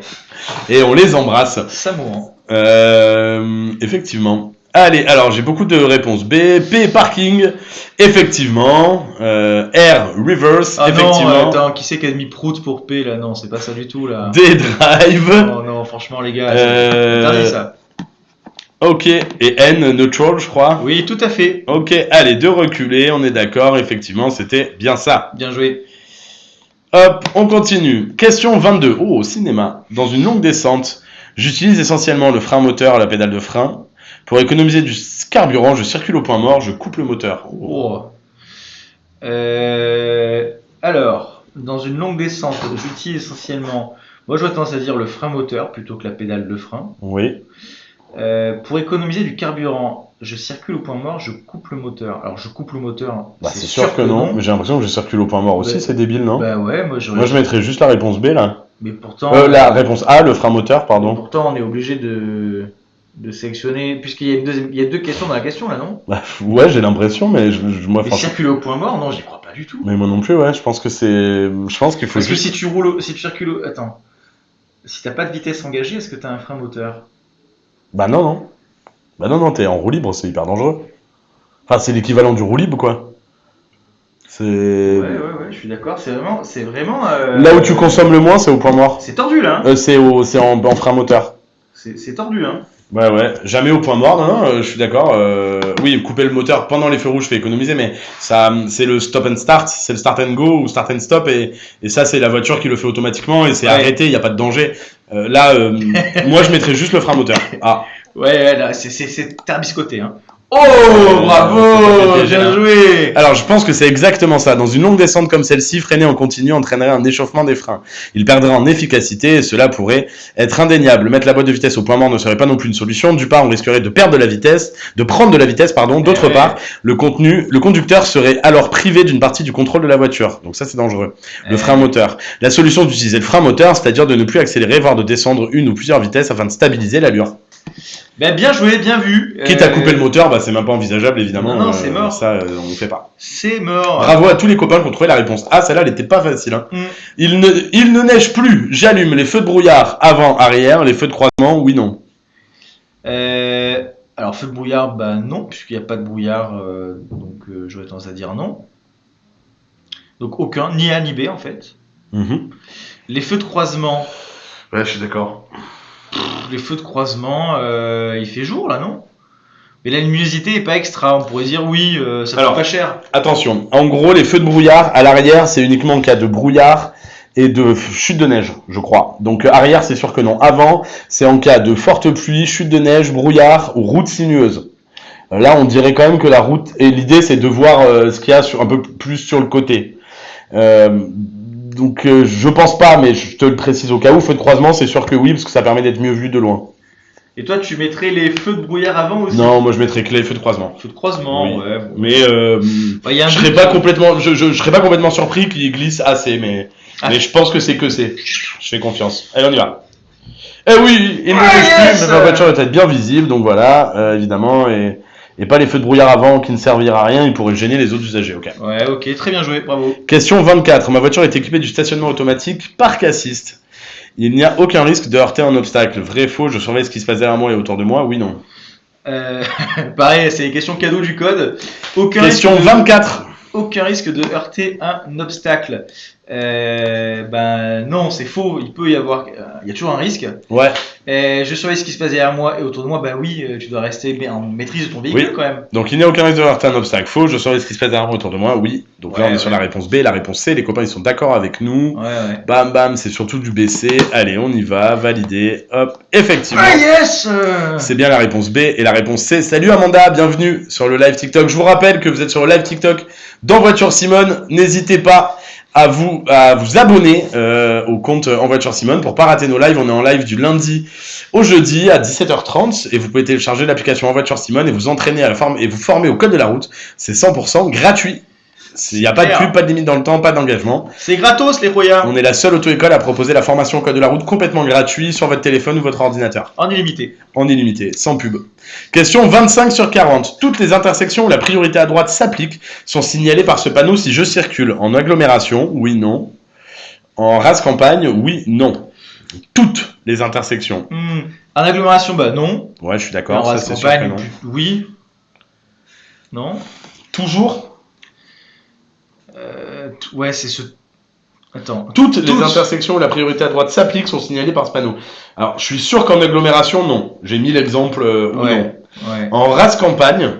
B: Et on les embrasse.
A: samoan.
B: Effectivement. Allez, alors j'ai beaucoup de réponses. B, P, parking, effectivement. R, reverse,
A: Ah
B: effectivement.
A: non, attends, qui c'est qui a mis prout pour P là? Non, c'est pas ça du tout là.
B: D, drive.
A: Oh non, franchement les gars, c'est interdit ça.
B: Ok, et N, neutral, je crois.
A: Oui, tout à fait.
B: Ok, allez, de reculer, on est d'accord, effectivement, c'était bien ça.
A: Bien joué.
B: Hop, on continue. Question 22. Oh, au cinéma. Dans une longue descente, j'utilise essentiellement le frein moteur à la pédale de frein. Pour économiser du carburant, je circule au point mort, je coupe le moteur.
A: Oh. Alors, dans une longue descente, j'utilise essentiellement, moi j'aurais tendance à dire le frein moteur plutôt que la pédale de frein.
B: Oui.
A: Pour économiser du carburant, je circule au point mort, je coupe le moteur. Alors je coupe le moteur.
B: Bah, c'est sûr que non, mais j'ai l'impression que je circule au point mort aussi,
A: Ouais.
B: c'est débile, non?
A: Bah ouais, moi j'aurais.
B: Moi je mettrais juste la réponse B là.
A: Mais pourtant.
B: La réponse A, le frein moteur, pardon.
A: Pourtant, on est obligé de sélectionner, puisqu'il y a il y a deux questions dans la question là, non?
B: Bah, ouais, j'ai l'impression, mais moi
A: Mais
B: franchement.
A: circuler au point mort, non, j'y crois pas du tout.
B: Mais moi non plus, ouais, je pense que c'est. Je pense qu'il faut
A: Parce que
B: juste.
A: si tu roules, si tu circules, attends, si t'as pas de vitesse engagée, est-ce que t'as un frein moteur?
B: Bah non, non. Bah non, non, t'es en roue libre, c'est hyper dangereux. Enfin, c'est l'équivalent du roue libre, quoi. C'est.
A: Ouais, je suis d'accord. C'est vraiment.
B: Là où tu consommes le moins, c'est au point mort.
A: C'est tordu là. Hein.
B: C'est en frein moteur.
A: C'est tordu hein.
B: Ouais, jamais au point mort, non, je suis d'accord. Oui, couper le moteur pendant les feux rouges fait économiser, mais ça, c'est le stop and start, c'est le start and go ou start and stop, et ça, c'est la voiture qui le fait automatiquement, et c'est arrêté, il n'y a pas de danger. Moi, je mettrais juste le frein moteur. Ah.
A: Ouais, là, c'est tarbiscoté, hein.
B: Oh,
A: bravo, bien joué.
B: Alors, je pense que c'est exactement ça. Dans une longue descente comme celle-ci, freiner en continu entraînerait un échauffement des freins. Il perdrait en efficacité et cela pourrait être indéniable. Mettre la boîte de vitesse au point mort ne serait pas non plus une solution. D'une part, on risquerait de prendre de la vitesse, pardon. D'autre part, le conducteur serait alors privé d'une partie du contrôle de la voiture. Donc ça, c'est dangereux. Le frein moteur. La solution d'utiliser le frein moteur, c'est-à-dire de ne plus accélérer, voire de descendre une ou plusieurs vitesses afin de stabiliser l'allure.
A: Ben, bien joué, bien vu.
B: Quitte à couper le moteur, bah, c'est même pas envisageable, évidemment.
A: Non, c'est mort.
B: Ça, on ne fait pas.
A: C'est mort.
B: Bravo à tous les copains qui ont trouvé la réponse A. Celle-là, elle était pas facile. Hein. Il ne neige plus. J'allume les feux de brouillard avant, arrière. Les feux de croisement, oui, non.
A: Alors, feu de brouillard, bah non, puisqu'il n'y a pas de brouillard. Donc, j'aurais tendance à dire non. Donc, aucun, ni A ni B, en fait. Les feux de croisement.
B: Ouais, je suis d'accord.
A: Les feux de croisement, il fait jour là, non? Mais la luminosité est pas extra. On pourrait dire oui, ça coûte pas cher.
B: Attention, en gros, les feux de brouillard à l'arrière, c'est uniquement en cas de brouillard et de chute de neige, je crois. Donc arrière, c'est sûr que non. Avant, c'est en cas de forte pluie, chute de neige, brouillard ou route sinueuse. Là, on dirait quand même que la route. Et l'idée, c'est de voir ce qu'il y a un peu plus sur le côté. Donc je pense pas, mais je te le précise au cas où. Feu de croisement, c'est sûr que oui, parce que ça permet d'être mieux vu de loin.
A: Et toi, tu mettrais les feux de brouillard avant aussi?
B: Non, moi je mettrais que les feux de croisement.
A: Feux de croisement,
B: oui.
A: ouais. Bon.
B: Mais je serais pas complètement, je serais pas complètement surpris qu'il glisse assez, mais je pense que c'est que c'est. Je fais confiance. Allez, on y va. Eh oui, il ne neige plus, mais ma voiture doit être bien visible, donc voilà, évidemment, et pas les feux de brouillard avant qui ne serviraient à rien, ils pourraient gêner les autres usagers. Ok.
A: Ouais, ok, très bien joué, bravo.
B: Question 24. Ma voiture est équipée du stationnement automatique parc assist. Il n'y a aucun risque de heurter un obstacle. Vrai, faux, je surveille ce qui se passe derrière moi et autour de moi. Oui, non.
A: Pareil, c'est les questions cadeaux du code.
B: Question 24.
A: Aucun risque de heurter un obstacle. Ben non, c'est faux. Il peut y avoir, il y a toujours un risque.
B: Ouais.
A: Je surveille ce qui se passe derrière moi et autour de moi. Ben oui, tu dois rester en maîtrise de ton véhicule quand même.
B: Donc il n'y a aucun risque de heurter un obstacle. Faux, je surveille ce qui se passe derrière moi et autour de moi. Oui. Donc là on est sur la réponse B, la réponse C. Les copains ils sont d'accord avec nous.
A: Ouais.
B: Bam bam, c'est surtout du BC. Allez, on y va, validé. Hop, effectivement.
A: Ah yes.
B: C'est bien la réponse B et la réponse C. Salut Amanda, bienvenue sur le live TikTok. Je vous rappelle que vous êtes sur le live TikTok dans Voiture Simone. N'hésitez pas à vous abonner au compte En Voiture Simone pour pas rater nos lives. On est en live du lundi au jeudi à 17h30 et vous pouvez télécharger l'application En Voiture Simone et vous entraîner et vous former au code de la route. C'est 100% gratuit. Il n'y a pas de pub, pas de limite dans le temps, pas d'engagement.
A: C'est gratos les royards.
B: On est la seule auto-école à proposer la formation au code de la route complètement gratuit sur votre téléphone ou votre ordinateur.
A: En illimité.
B: En illimité, sans pub. Question 25 sur 40. Toutes les intersections où la priorité à droite s'applique sont signalées par ce panneau si je circule en agglomération, oui, non. En race campagne, oui, non. Toutes les intersections.
A: En agglomération, bah non.
B: Ouais, je suis
A: En
B: d'accord, ça
A: race
B: c'est sûr que
A: campagne,
B: non.
A: oui. Non.
B: Toujours,
A: Ouais, c'est ce. Attends.
B: toutes les
A: Toutes.
B: intersections où la priorité à droite s'applique sont signalées par ce panneau. Alors, je suis sûr qu'en agglomération, non. J'ai mis l'exemple où
A: Ouais.
B: non.
A: Ouais.
B: En race campagne,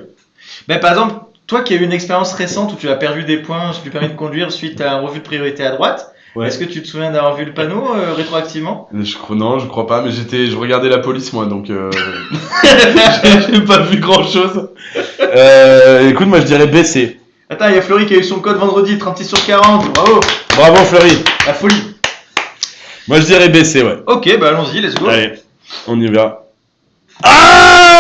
A: Ben, par exemple, toi qui as eu une expérience récente où tu as perdu des points sur le permis de conduire suite à un refus de priorité à droite,
B: ouais.
A: est-ce que tu te souviens d'avoir vu le panneau rétroactivement?
B: Non, je crois pas, mais je regardais la police moi, donc j'ai pas vu grand chose. Écoute, moi je dirais baisser.
A: Attends, il y a Fleury qui a eu son code vendredi, 36 sur 40, bravo!
B: Bravo Fleury.
A: La folie!
B: Moi je dirais baisser, ouais.
A: Ok, bah allons-y, let's go!
B: Allez, on y va.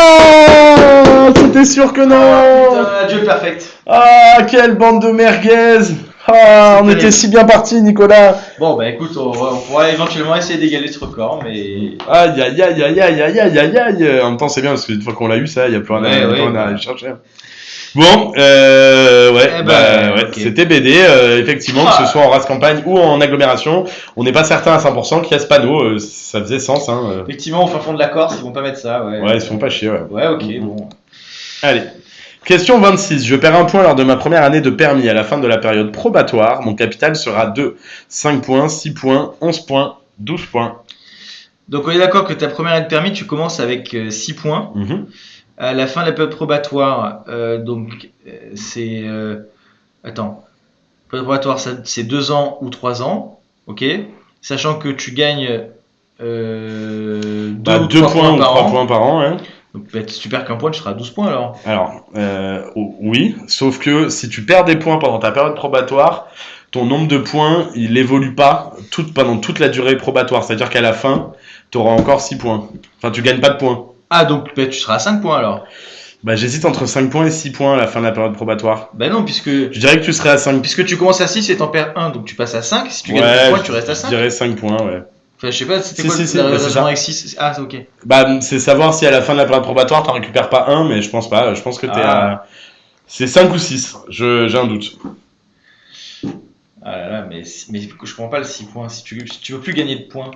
B: Ah, c'était sûr que non.
A: Putain, Dieu perfect!
B: Ah, quelle bande de merguez. Ah, on
A: C'était-
B: était si bien partis, Nicolas.
A: Bon, bah écoute, on pourra éventuellement essayer d'égaler ce record, mais.
B: Aïe, aïe, aïe, aïe, aïe, aïe, aïe, aïe, aïe. En même temps, c'est bien parce que une fois qu'on l'a eu, ça, il y a plus rien
A: Ouais, ouais,
B: à
A: bah.
B: aller chercher. Bon, ouais,
A: Eh
B: bah, ouais,
A: ok.
B: c'était BD, effectivement,
A: Ah.
B: que ce soit en race campagne ou en agglomération, on n'est pas certain à 100% qu'il y a ce panneau, ça faisait sens, hein.
A: Effectivement, au fin fond de la Corse, ils vont pas mettre ça, ouais.
B: Ouais, ils se font pas chier, ouais.
A: Ouais, ok, bon.
B: Allez. Question 26. Je perds un point lors de ma première année de permis. À la fin de la période probatoire, mon capital sera de 5 points, 6 points, 11 points, 12 points.
A: Donc on est d'accord que ta première année de permis, tu commences avec 6 points.
B: Mhm.
A: À la fin de la période probatoire, c'est. Attends. Période probatoire, c'est 2 ans ou 3 ans. Ok. Sachant que tu gagnes 2
B: Bah,
A: ou
B: 2
A: 3
B: points ou
A: par
B: 3
A: an.
B: points par an, hein.
A: Donc bah, si tu perds qu'un point, tu seras à 12 points alors.
B: Alors, oui, sauf que si tu perds des points pendant ta période probatoire, ton nombre de points, il évolue pas pendant toute la durée probatoire. C'est-à-dire qu'à la fin, tu auras encore 6 points. Enfin, tu gagnes pas de points.
A: Ah, donc bah, tu seras à 5 points alors.
B: Bah, j'hésite entre 5 points et 6 points à la fin de la période probatoire.
A: Bah non, puisque
B: Je dirais que tu serais à 5.
A: tu commences à 6 et t'en perds 1, donc tu passes à 5. Si tu gagnes
B: Ouais,
A: 2 points, tu restes à
B: je
A: 5.
B: dirais 5 points, ouais.
A: Enfin, je sais pas, c'était
B: Si,
A: quoi
B: si, si,
A: la
B: bah, c'est
A: raison
B: ça.
A: avec 6. Ah, c'est ok.
B: Bah, c'est savoir si à la fin de la période probatoire, t'en récupères pas un, mais je pense pas. Je pense que t'es à. C'est 5 ou 6. J'ai un doute.
A: Ah là là, mais je comprends pas le 6 points. Si tu veux plus gagner de points,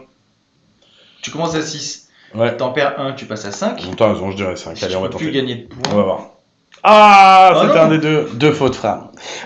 A: tu commences à 6,
B: Ouais.
A: t'en perds 1, tu passes à 5.
B: T'as raison, je dirais 5.
A: Si
B: Allez,
A: tu
B: on va
A: veux plus
B: tenter.
A: gagner de
B: On
A: points.
B: va voir. Ah,
A: Ah,
B: c'était
A: non.
B: un des deux fautes, frère.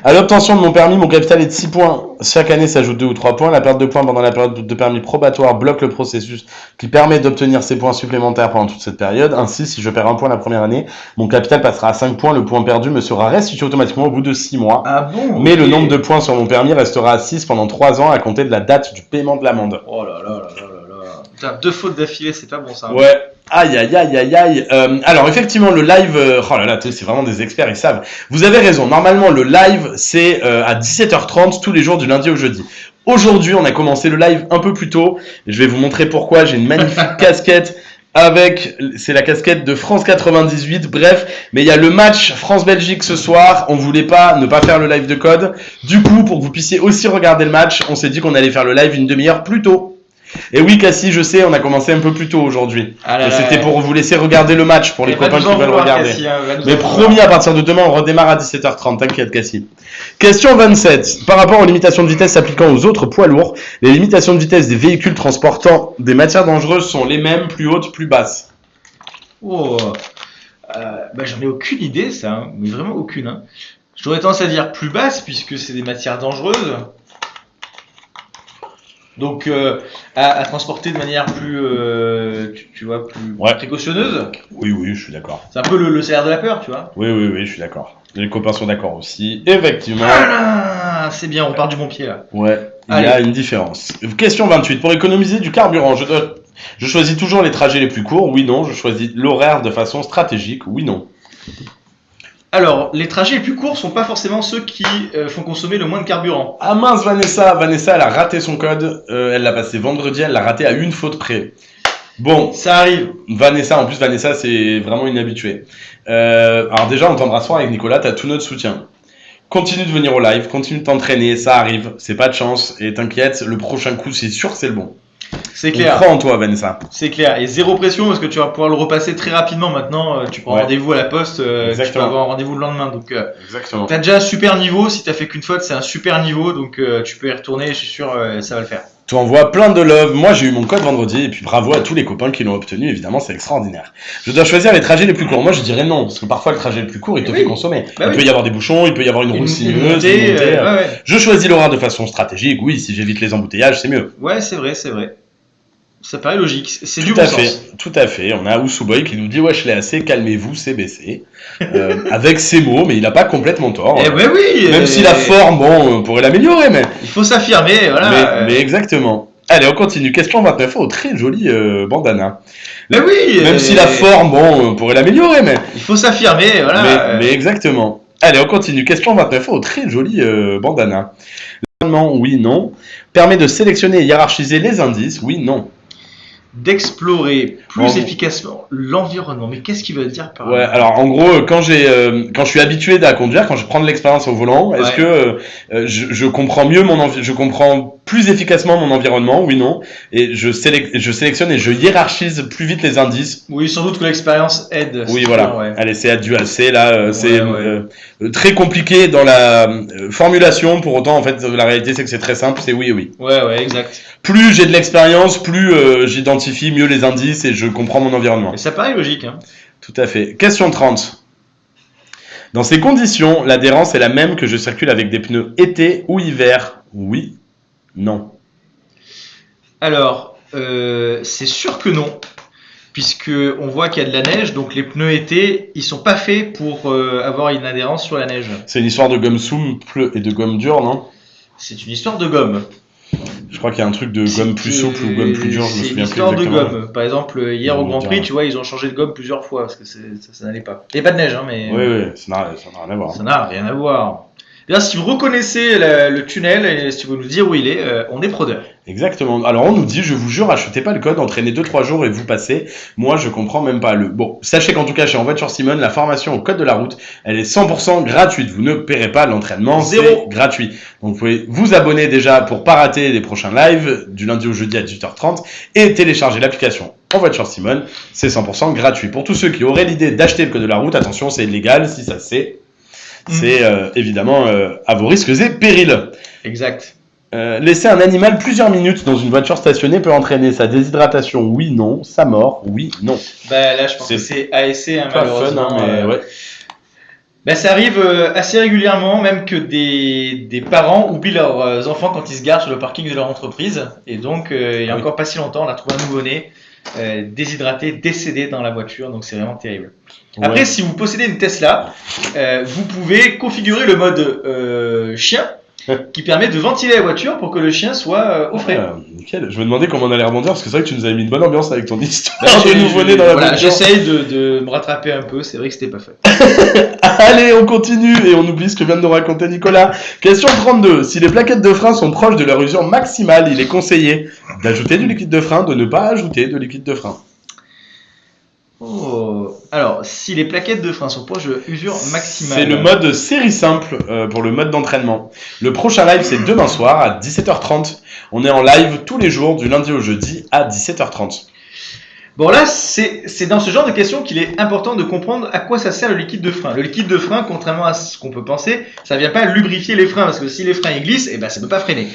B: À l'obtention de mon permis, mon capital est de 6 points. Chaque année s'ajoute 2 ou 3 points. La perte de points pendant la période de permis probatoire bloque le processus qui permet d'obtenir ces points supplémentaires pendant toute cette période. Ainsi, si je perds un point la première année, mon capital passera à 5 points. Le point perdu me sera restitué automatiquement au bout de 6 mois.
A: Ah bon?
B: Mais
A: ok.
B: le nombre de points sur mon permis restera à 6 pendant 3 ans à compter de la date du paiement de l'amende.
A: Oh là là là là là là. Putain, 2 fautes d'affilée, c'est pas bon ça.
B: Ouais. Aïe, aïe, aïe, aïe, aïe. Alors, effectivement, le live... oh là là, c'est vraiment des experts, ils savent. Vous avez raison. Normalement, le live, c'est à 17h30 tous les jours du lundi au jeudi. Aujourd'hui, on a commencé le live un peu plus tôt. Je vais vous montrer pourquoi. J'ai une magnifique casquette avec... C'est la casquette de France 98. Bref, mais il y a le match France-Belgique ce soir. On voulait pas ne pas faire le live de code. Du coup, pour que vous puissiez aussi regarder le match, on s'est dit qu'on allait faire le live une demi-heure plus tôt. Et oui, Cassie, je sais, on a commencé un peu plus tôt aujourd'hui.
A: Ah là
B: Et
A: là.
B: c'était pour vous laisser regarder le match, pour les
A: Et va
B: copains
A: nous
B: qui
A: en
B: veulent
A: vouloir,
B: regarder.
A: Cassie, hein, va nous
B: Mais
A: en vouloir.
B: promis, à partir de demain, on redémarre à 17h30. T'inquiète, Cassie. Question 27. Par rapport aux limitations de vitesse s'appliquant aux autres poids lourds, les limitations de vitesse des véhicules transportant des matières dangereuses sont les mêmes, plus hautes, plus basses.
A: Oh. Bah j'en ai aucune idée ça, hein, mais vraiment aucune. Hein. J'aurais tendance à dire plus basse puisque c'est des matières dangereuses. Donc à transporter de manière plus, tu vois, plus
B: Ouais.
A: précautionneuse.
B: Oui, oui, je suis d'accord.
A: C'est un peu le salaire de la peur, tu vois.
B: Oui, oui, oui, je suis d'accord. Les copains sont d'accord aussi. Effectivement.
A: Ah, c'est bien, on part du bon pied là.
B: Ouais, il y a une différence. Question 28. Pour économiser du carburant, je choisis toujours les trajets les plus courts. Oui, non. Je choisis l'horaire de façon stratégique. Oui, non.
A: Alors, les trajets les plus courts sont pas forcément ceux qui font consommer le moins de carburant.
B: Ah mince, Vanessa, elle a raté son code. Elle l'a passé vendredi, elle l'a raté à une faute près. Bon,
A: Ça arrive.
B: Vanessa, c'est vraiment une habituée. Alors déjà, on t'embrasse fort avec Nicolas, t'as tout notre soutien. Continue de venir au live, continue de t'entraîner, ça arrive, c'est pas de chance. Et t'inquiète, le prochain coup, c'est sûr que c'est le bon.
A: C'est
B: On
A: clair.
B: croit en toi, Vanessa.
A: C'est clair. Et zéro pression parce que tu vas pouvoir le repasser très rapidement maintenant. Tu prends
B: Ouais.
A: rendez-vous à la poste. Tu peux
B: Exactement.
A: avoir un rendez-vous le lendemain. Donc,
B: Exactement.
A: t'as déjà un super niveau. Si t'as fait qu'une faute, c'est un super niveau. Donc, tu peux y retourner. Je suis sûr, ça va le faire.
B: t'envoie plein de love. Moi, j'ai eu mon code vendredi, et puis bravo à tous les copains qui l'ont obtenu. Évidemment, c'est extraordinaire. Je dois choisir les trajets les plus courts. Moi, je dirais non, parce que parfois, le trajet le plus court, il te fait consommer. Il peut y avoir des bouchons, il peut y avoir une route sinueuse, une montée. Je choisis l'horaire de façon stratégique. Oui, si j'évite les embouteillages, c'est mieux.
A: Ouais, c'est vrai. Ça paraît logique, c'est du bon sens.
B: Tout à fait. On a Ousouboy qui nous dit wesh les AC, calmez-vous, c'est baissé. Avec ces mots, mais il n'a pas complètement tort.
A: Oui.
B: Même si la forme, bon, on pourrait l'améliorer, mais.
A: Il faut s'affirmer, voilà.
B: Mais exactement. Allez, on continue. Question 29. Oh, très joli bandana. Même si la forme, bon, on pourrait l'améliorer, mais.
A: Il faut s'affirmer, voilà.
B: Mais exactement. Allez, on continue. Question 29. Oh, très joli bandana. L'environnement, oui, non. Permet de sélectionner et hiérarchiser les indices, oui, non.
A: D'explorer plus efficacement l'environnement. Mais qu'est-ce qu'il veut dire par
B: là ? Alors en gros, quand je suis habitué à conduire, quand je prends de l'expérience au volant, est-ce que je comprends mieux je comprends plus efficacement mon environnement, oui, non, et je sélectionne et je hiérarchise plus vite les indices.
A: Oui, sans doute que l'expérience aide.
B: Oui, voilà. Allez, c'est du AC là, c'est très compliqué dans la formulation. Pour autant, en fait, la réalité c'est que c'est très simple, c'est oui.
A: Ouais, exact.
B: Plus j'ai de l'expérience, plus j'identifie mieux les indices et je comprends mon environnement.
A: Et ça paraît logique, hein.
B: Tout à fait. Question 30. Dans ces conditions, l'adhérence est la même que je circule avec des pneus été ou hiver. Oui, non.
A: Alors, c'est sûr que non, puisque on voit qu'il y a de la neige, donc les pneus été, ils sont pas faits pour avoir une adhérence sur la neige.
B: C'est une histoire de gomme souple et de gomme dure, non ?
A: C'est une histoire de gomme.
B: Je crois qu'il y a un truc de gomme plus souple ou gomme plus dure, je me souviens plus exactement.
A: C'est une histoire de gomme. Par exemple, hier au Grand Prix, tu vois, ils ont changé de gomme plusieurs fois parce que ça n'allait pas. Il n'y a pas de neige, hein, mais.
B: Oui, ça n'a rien à voir.
A: Ça n'a rien à voir. D'ailleurs, si vous reconnaissez le tunnel et si vous nous dire où il est, on est prodeur.
B: Exactement. Alors on nous dit, je vous jure, achetez pas le code, entraînez 2-3 jours et vous passez. Moi, je comprends même pas le. Bon, sachez qu'en tout cas, chez En Voiture Simone, la formation au code de la route, elle est 100% gratuite. Vous ne paierez pas l'entraînement, c'est gratuit. Donc vous pouvez vous abonner déjà pour pas rater les prochains lives du lundi au jeudi à 18h30 et télécharger l'application En Voiture Simone. C'est 100% gratuit. Pour tous ceux qui auraient l'idée d'acheter le code de la route, attention, c'est illégal si ça c'est. C'est évidemment à vos risques et périls.
A: Exact.
B: Laisser un animal plusieurs minutes dans une voiture stationnée peut entraîner sa déshydratation, oui, non. Sa mort, oui, non.
A: Bah là, je pense que c'est ASC, hein, malheureusement.
B: Fun, hein, mais ouais.
A: Bah, ça arrive assez régulièrement, même que des parents oublient leurs enfants quand ils se garent sur le parking de leur entreprise. Et donc, il y a encore pas si longtemps, on a trouvé un nouveau-né déshydraté, décédé dans la voiture. Donc, c'est vraiment terrible. Après, si vous possédez une Tesla, vous pouvez configurer le mode chien qui permet de ventiler la voiture pour que le chien soit au frais.
B: Nickel. Je me demandais comment on allait rebondir parce que c'est vrai que tu nous avais mis une bonne ambiance avec ton histoire de nouveau-né dans la voiture.
A: J'essaye de me rattraper un peu, c'est vrai que c'était pas fait.
B: Allez, on continue et on oublie ce que vient de nous raconter Nicolas. Question 32. Si les plaquettes de frein sont proches de leur usure maximale, il est conseillé d'ajouter du liquide de frein, de ne pas ajouter de liquide de frein.
A: Alors, si les plaquettes de frein sont proches de usure maximale.
B: C'est le mode série simple pour le mode d'entraînement. Le prochain live, c'est demain soir à 17h30. On est en live tous les jours, du lundi au jeudi à 17h30.
A: Bon, là, c'est dans ce genre de questions qu'il est important de comprendre à quoi ça sert le liquide de frein. Le liquide de frein, contrairement à ce qu'on peut penser, ça ne vient pas lubrifier les freins, parce que si les freins ils glissent, ça ne peut pas freiner.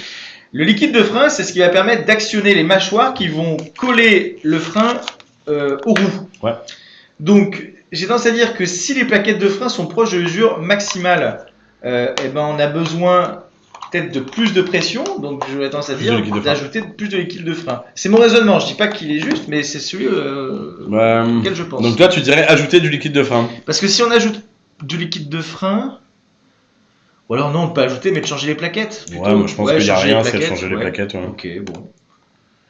A: Le liquide de frein, c'est ce qui va permettre d'actionner les mâchoires qui vont coller le frein aux roues.
B: Ouais.
A: Donc, j'ai tendance à dire que si les plaquettes de frein sont proches de l'usure maximale, on a besoin peut-être de plus de pression, donc j'aurais tendance à dire d'ajouter plus de liquide de frein. C'est mon raisonnement, je dis pas qu'il est juste, mais c'est celui auquel je pense.
B: Donc toi, tu dirais ajouter du liquide de frein.
A: Parce que si on ajoute du liquide de frein, ou alors non, on peut ajouter, mais de changer les plaquettes. Plutôt.
B: Ouais, moi je pense qu'il n'y a rien, c'est de changer les plaquettes. Ouais.
A: Ok, bon.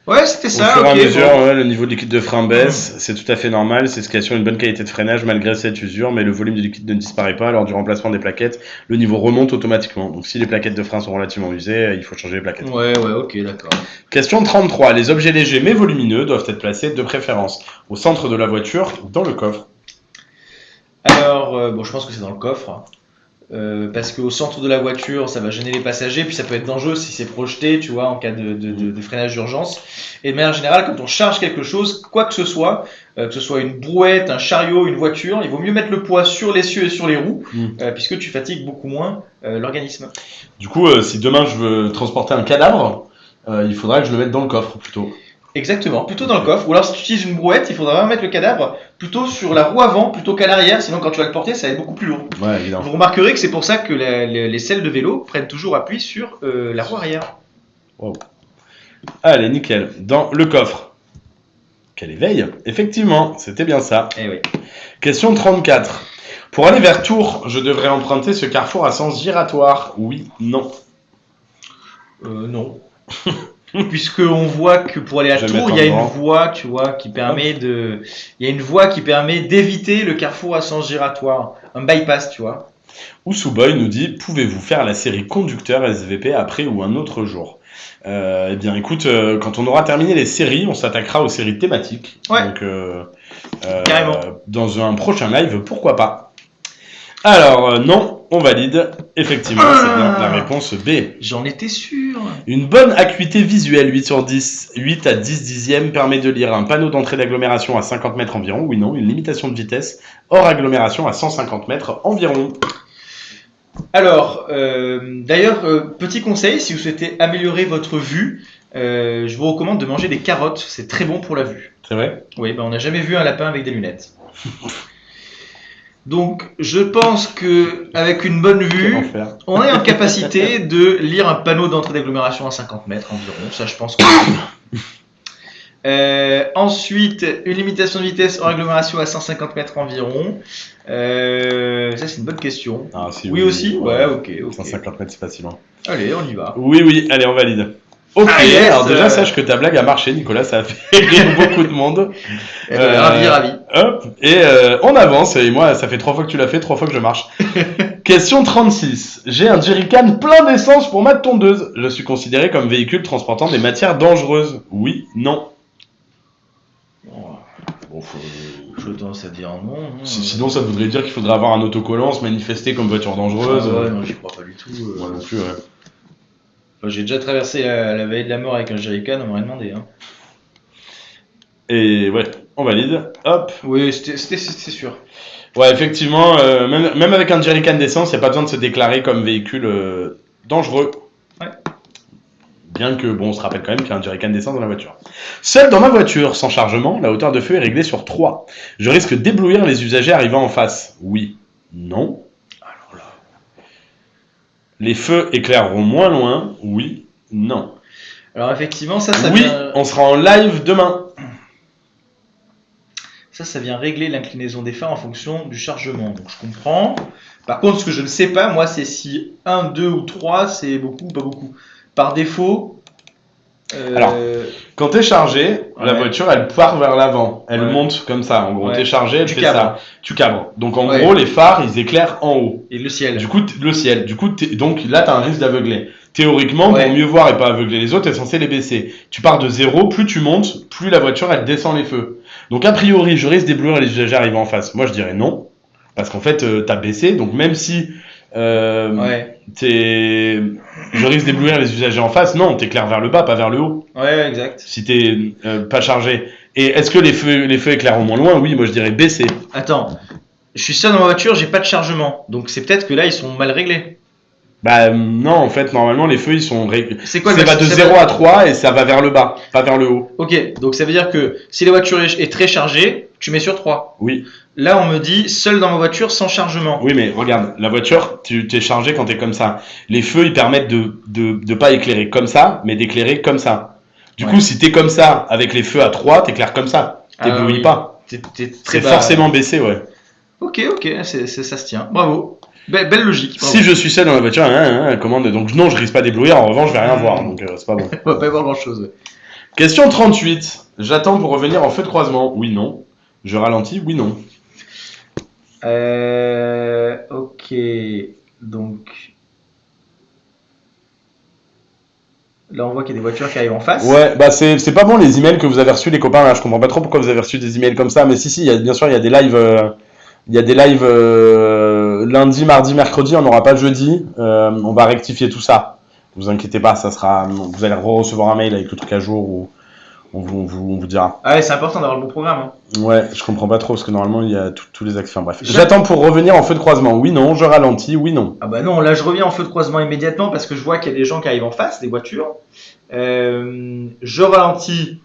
A: Ouais, c'était ça.
B: Au fur et à mesure, le niveau de liquide de frein baisse, c'est tout à fait normal, c'est ce qui assure une bonne qualité de freinage malgré cette usure, mais le volume de liquide ne disparaît pas. Lors du remplacement des plaquettes, le niveau remonte automatiquement. Donc si les plaquettes de frein sont relativement usées, il faut changer les plaquettes.
A: Ouais, ok, d'accord.
B: Question 33. Les objets légers mais volumineux doivent être placés de préférence au centre de la voiture, dans le coffre.
A: Alors, je pense que c'est dans le coffre. Parce qu'au centre de la voiture, ça va gêner les passagers, puis ça peut être dangereux si c'est projeté, tu vois, en cas de freinage d'urgence. Et de manière générale, quand on charge quelque chose, quoi que ce soit une brouette, un chariot, une voiture, il vaut mieux mettre le poids sur l'essieu et sur les roues, puisque tu fatigues beaucoup moins l'organisme.
B: Du coup, si demain je veux transporter un cadavre, il faudra que je le mette dans le coffre plutôt.
A: Exactement, plutôt dans le coffre. Ou alors si tu utilises une brouette, il faudra vraiment mettre le cadavre plutôt sur la roue avant plutôt qu'à l'arrière, sinon quand tu vas le porter, ça va être beaucoup plus lourd.
B: Ouais, évidemment.
A: Vous remarquerez que c'est pour ça que les selles de vélo prennent toujours appui sur la roue arrière.
B: Allez, nickel. Dans le coffre. Quel éveil! Effectivement, c'était bien ça.
A: Eh oui.
B: Question 34. Pour aller vers Tours, je devrais emprunter ce carrefour à sens giratoire. Oui, non.
A: Non. Puisqu'on voit que pour aller à
B: Je vais
A: Tours,
B: mettre
A: il y a
B: en
A: une
B: grand.
A: voie, tu vois, qui permet de, il y a une voie qui permet d'éviter le carrefour à sens giratoire, un bypass, tu vois.
B: Ousouboy nous dit: pouvez-vous faire la série conducteur SVP après ou un autre jour? Eh bien, écoute, quand on aura terminé les séries, on s'attaquera aux séries thématiques.
A: Ouais.
B: Donc,
A: Carrément.
B: dans un prochain live, pourquoi pas? Alors, non, on valide. Effectivement, c'est bien la réponse B.
A: J'en étais sûr.
B: Une bonne acuité visuelle, 8 sur 10, 8 à 10 dixièmes, permet de lire un panneau d'entrée d'agglomération à 50 mètres environ. Oui, non, une limitation de vitesse hors agglomération à 150 mètres environ.
A: Alors, d'ailleurs, petit conseil, si vous souhaitez améliorer votre vue, je vous recommande de manger des carottes, c'est très bon pour la vue.
B: C'est vrai?
A: Oui, ben on n'a jamais vu un lapin avec des lunettes. Donc, je pense que avec une bonne
B: Quel
A: vue,
B: enfer.
A: on est en capacité de lire un panneau d'entrée d'agglomération à 50 mètres environ. Ça, je pense que. Ensuite, une limitation de vitesse hors agglomération à 150 mètres environ. Ça, c'est une bonne question.
B: Ah, si,
A: Oui aussi. Ouais, ok.
B: 150 mètres, c'est pas si loin.
A: Allez, on y va.
B: Oui, allez, on valide. Ok,
A: Ah, yes,
B: alors déjà, sache que ta blague a marché, Nicolas, ça a fait rire beaucoup de monde.
A: Ravi.
B: Hop, et on avance, et moi, ça fait 3 fois que tu l'as fait, 3 fois que je marche. Question 36. J'ai un jerrycan plein d'essence pour ma tondeuse. Je suis considéré comme véhicule transportant des matières dangereuses. Oui, non.
A: Bon, je tendance à dire non.
B: Sinon, ça voudrait dire qu'il faudrait avoir un autocollant, se manifester comme voiture dangereuse.
A: Ouais, non, j'y crois pas du tout.
B: Moi non plus, ouais.
A: Enfin, j'ai déjà traversé la vallée de la mort avec un jerrycan, on m'aurait demandé. Hein.
B: Et ouais, on valide. Hop.
A: Oui, c'est sûr.
B: Ouais, effectivement, même avec un jerrycan d'essence, il n'y a pas besoin de se déclarer comme véhicule dangereux.
A: Ouais.
B: Bien que, bon, on se rappelle quand même qu'il y a un jerrycan d'essence dans la voiture. Seul dans ma voiture, sans chargement, la hauteur de feu est réglée sur 3. Je risque d'éblouir les usagers arrivant en face. Oui. Non.
A: Alors là.
B: Les feux éclaireront moins loin. Oui. Non.
A: Alors effectivement, ça
B: Oui,
A: vient...
B: on sera en live demain.
A: Ça vient régler l'inclinaison des phares en fonction du chargement. Donc je comprends. Par contre, ce que je ne sais pas, moi, c'est si 1, 2 ou 3, c'est beaucoup ou pas beaucoup. Par défaut...
B: Alors, quand tu es chargé, la
A: Ouais.
B: voiture, elle part vers l'avant. Elle
A: Ouais.
B: monte comme ça. En gros,
A: Ouais.
B: tu es chargé, elle
A: Tu
B: fait
A: cabres.
B: ça. Tu cabres. Donc, en
A: Ouais.
B: gros, les phares, ils éclairent en haut.
A: Et le ciel.
B: Du coup, le ciel. Du coup, donc là, tu as un risque d'aveugler. Théoriquement,
A: Ouais.
B: pour mieux voir et pas aveugler les autres, tu es censé les baisser. Tu pars de 0, plus tu montes, plus la voiture, elle descend les feux. Donc, a priori, je risque d'éblouir les usagers arrivant en face. Moi, je dirais non. Parce qu'en fait, tu as baissé. Donc, même si
A: Ouais.
B: je risque d'éblouir les usagers en face, non, t'éclaires vers le bas, pas vers le haut.
A: Ouais, exact.
B: Si t'es pas chargé. Et est-ce que les feux éclairent au moins loin? Oui, moi je dirais baisser.
A: Attends. Je suis seul dans ma voiture, j'ai pas de chargement. Donc c'est peut-être que là, ils sont mal réglés.
B: Bah non, en fait, normalement les feux ils sont
A: C'est quoi
B: ça va de 0 à 3 et ça va vers le bas, pas vers le haut.
A: Ok, donc ça veut dire que si la voiture est très chargée, tu mets sur 3.
B: Oui,
A: Là, on me dit seul dans ma voiture sans chargement.
B: oui, mais regarde, la voiture, tu t'es chargé quand t'es comme ça. Les feux ils permettent de pas éclairer comme ça, mais d'éclairer comme ça. Du
A: Ouais.
B: coup, si t'es comme ça, avec les feux à 3, t'éclaires comme ça. T'éblouis
A: oui.
B: pas.
A: T'es très
B: C'est
A: bas.
B: forcément baissé, ouais.
A: Ok, ça se tient. Bravo. Belle logique. Bravo.
B: Si je suis seul dans la voiture, commande. Donc non, je risque pas d'éblouir. En revanche, je vais rien voir. Donc c'est pas bon.
A: On va pas y voir grand chose.
B: Question 38. J'attends pour revenir en feu de croisement. Oui, non. Je ralentis. Oui, non.
A: Ok. Donc. Là, on voit qu'il y a des voitures qui arrivent en face.
B: Ouais, bah c'est pas bon les emails que vous avez reçus, les copains. Là, je comprends pas trop pourquoi vous avez reçu des emails comme ça. Mais si, bien sûr, il y a des lives. Il y a des lives lundi, mardi, mercredi. On n'aura pas jeudi. On va rectifier tout ça. Vous inquiétez pas, ça sera. Vous allez recevoir un mail avec le truc à jour ou on vous dira.
A: Ah ouais, c'est important d'avoir le bon programme. Hein.
B: Ouais, je comprends pas trop parce que normalement il y a tous les axes. Enfin bref. J'attends pour revenir en feu de croisement. Oui, non. Je ralentis. Oui, non.
A: Ah bah non, là je reviens en feu de croisement immédiatement parce que je vois qu'il y a des gens qui arrivent en face, des voitures. Je ralentis.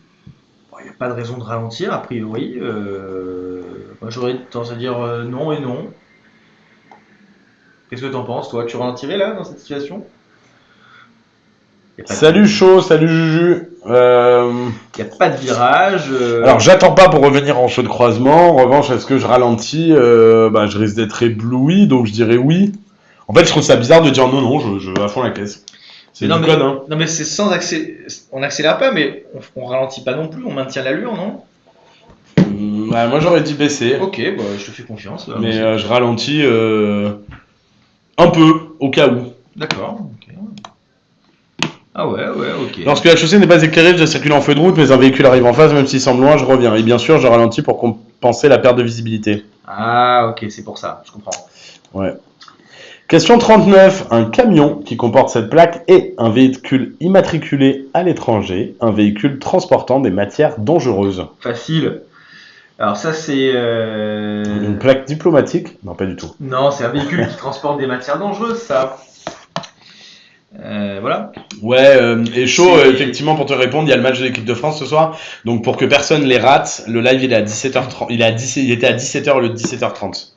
A: Il n'y a pas de raison de ralentir, a priori. Moi j'aurais tendance à dire non et non. Qu'est-ce que t'en penses, toi? Tu ralentirais là, dans cette situation?
B: Salut Chaud, salut Juju.
A: Il n'y a pas de virage.
B: Alors j'attends pas pour revenir en feu de croisement. En revanche, est-ce que je ralentis? Je risque d'être ébloui, donc je dirais oui. En fait, je trouve ça bizarre de dire non, je vais à fond la caisse. C'est du code, hein.
A: Non mais c'est sans accélérer. On n'accélère pas, mais on ralentit pas non plus, on maintient l'allure, non?
B: Moi j'aurais dit baisser.
A: Ok, bah, je te fais confiance. Là,
B: mais je ralentis un peu, au cas où.
A: D'accord, ok. Ah ouais, ok.
B: Lorsque la chaussée n'est pas éclairée, je circule en feu de route, mais un véhicule arrive en face, même s'il semble loin, je reviens. Et bien sûr, je ralentis pour compenser la perte de visibilité.
A: Ah ok, c'est pour ça, je comprends.
B: Ouais. Question 39. Un camion qui comporte cette plaque est un véhicule immatriculé à l'étranger, un véhicule transportant des matières dangereuses.
A: Facile. Alors ça c'est...
B: Une plaque diplomatique? Non, pas du tout.
A: Non, c'est un véhicule qui transporte des matières dangereuses, ça. Voilà.
B: Ouais, et chaud, effectivement, pour te répondre, il y a le match de l'équipe de France ce soir. Donc pour que personne les rate, le live il est à 17h30. Il était à 17h au lieu de 17h30.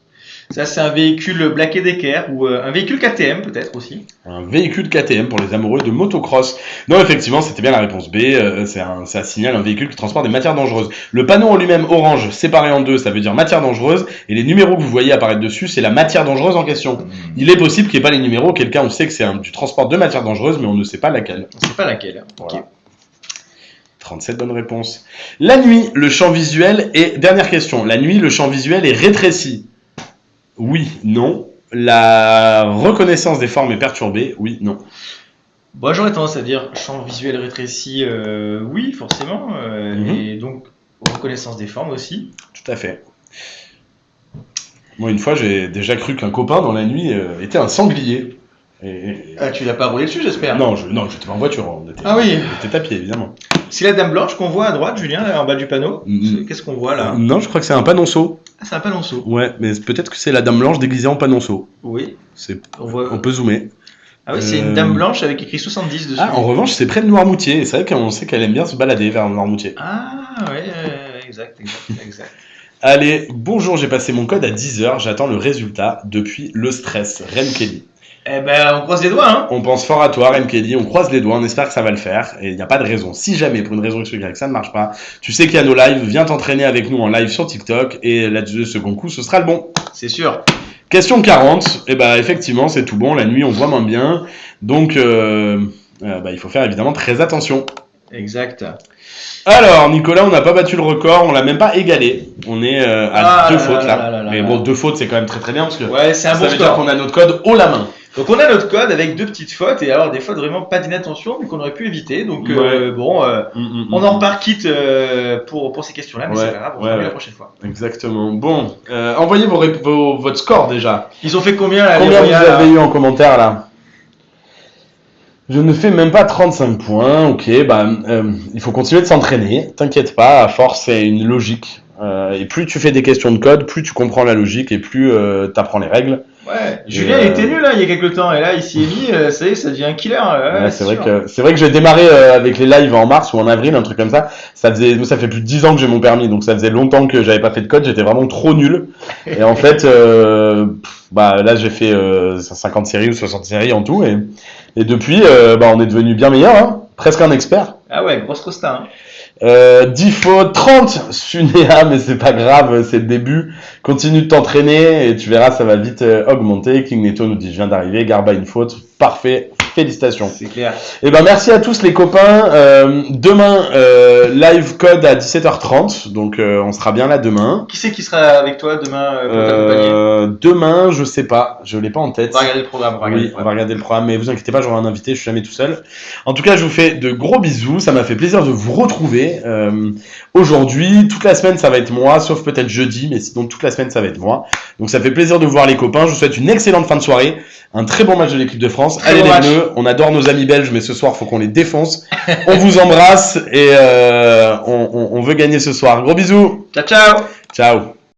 A: Ça, c'est un véhicule Black & Decker ou un véhicule KTM peut-être aussi.
B: Un véhicule KTM pour les amoureux de motocross. Non, effectivement, c'était bien la réponse B. Ça signale un véhicule qui transporte des matières dangereuses. Le panneau en lui-même orange, séparé en deux, ça veut dire matière dangereuse. Et les numéros que vous voyez apparaître dessus, c'est la matière dangereuse en question. Il est possible qu'il n'y ait pas les numéros. Auquel cas, on sait que c'est du transport de matière dangereuse, mais on ne sait pas laquelle.
A: On ne sait pas laquelle.
B: Voilà. Okay. 37 bonnes réponses. La nuit, le champ visuel est... Dernière question. La nuit, le champ visuel est rétréci. Oui, non. La reconnaissance des formes est perturbée. Oui, non.
A: Bon, j'aurais tendance à dire champ visuel rétréci, oui, forcément. Et donc, reconnaissance des formes aussi.
B: Tout à fait. Moi, une fois, j'ai déjà cru qu'un copain, dans la nuit, était un sanglier.
A: Ah, tu l'as pas roulé dessus, j'espère?
B: Non, j'étais pas en voiture. On était à pied, évidemment.
A: C'est la dame blanche qu'on voit à droite, Julien, là, en bas du panneau. Qu'est-ce qu'on voit là?
B: Non, je crois que c'est un panonceau.
A: Ah, c'est un panonceau.
B: Ouais, mais peut-être que c'est la dame blanche déguisée en panonceau.
A: Oui.
B: On peut zoomer.
A: Ah oui, c'est une dame blanche avec écrit 70 dessus.
B: Ah, en revanche, c'est près de Noirmoutier. Et c'est vrai qu'on sait qu'elle aime bien se balader vers Noirmoutier.
A: Ah, ouais, exact.
B: Allez, bonjour, j'ai passé mon code à 10h. J'attends le résultat depuis le stress. Ren Kelly.
A: Eh ben, on croise les doigts, hein.
B: On pense fort à toi, Ren Kelly. On croise les doigts. On espère que ça va le faire. Et il n'y a pas de raison. Si jamais, pour une raison X ou Y, ça ne marche pas, tu sais qu'il y a nos lives. Viens t'entraîner avec nous en live sur TikTok. Et là, de second coup, ce sera le bon.
A: C'est sûr.
B: Question 40. Eh ben, effectivement, c'est tout bon. La nuit, on voit moins bien. Donc, il faut faire évidemment très attention.
A: Exact.
B: Alors, Nicolas, on n'a pas battu le record, on l'a même pas égalé. On est à 2 fautes là. Mais bon, 2 fautes, c'est quand même très très bien parce que
A: c'est un bon
B: ça veut dire qu'on a notre code haut la main.
A: Donc on a notre code avec 2 petites fautes et alors des fautes vraiment pas d'inattention mais qu'on aurait pu éviter. Donc on en repart quitte pour ces questions-là, mais c'est pas grave, on fera la prochaine fois.
B: Exactement. Bon, envoyez votre score déjà.
A: Ils ont fait combien là?
B: Combien vous avez eu en commentaire là? Je ne fais même pas 35 points, ok, il faut continuer de s'entraîner, t'inquiète pas, à force c'est une logique. Et plus tu fais des questions de code, plus tu comprends la logique et plus t'apprends les règles.
A: Ouais, Julien il était nul là il y a quelques temps et là il s'y est mis, ça y est, ça devient un killer.
B: C'est vrai que j'ai démarré avec les lives en mars ou en avril, un truc comme ça. Ça fait plus de 10 ans que j'ai mon permis, donc ça faisait longtemps que j'avais pas fait de code, j'étais vraiment trop nul. Et en fait, là j'ai fait 50 séries ou 60 séries en tout et depuis, on est devenu bien meilleur, hein, presque un expert.
A: Ah ouais, grosse costa. Hein.
B: 10 fautes, 30 Sunéa, mais c'est pas grave, c'est le début. Continue de t'entraîner et tu verras, ça va vite augmenter. King Neto nous dit, je viens d'arriver, Garba une faute, parfait, félicitations.
A: C'est clair.
B: Et merci à tous les copains. Demain, live code à 17h30, donc on sera bien là demain.
A: Qui c'est qui sera avec toi demain pour t'accompagner?
B: Demain, je sais pas, je l'ai pas en tête.
A: On va regarder le programme.
B: On va regarder le programme, mais vous inquiétez pas, j'aurai un invité, je suis jamais tout seul. En tout cas, je vous fais de gros bisous, ça m'a fait plaisir de vous retrouver. Aujourd'hui, toute la semaine ça va être moi, sauf peut-être jeudi, mais sinon toute la semaine ça va être moi. Donc ça fait plaisir de voir les copains, je vous souhaite une excellente fin de soirée, un très bon match de l'équipe de France. Allez les Bleus, jeu. On adore nos amis belges, mais ce soir, faut qu'on les défonce. On vous embrasse et on veut gagner ce soir. Gros bisous.
A: Ciao, ciao.
B: Ciao.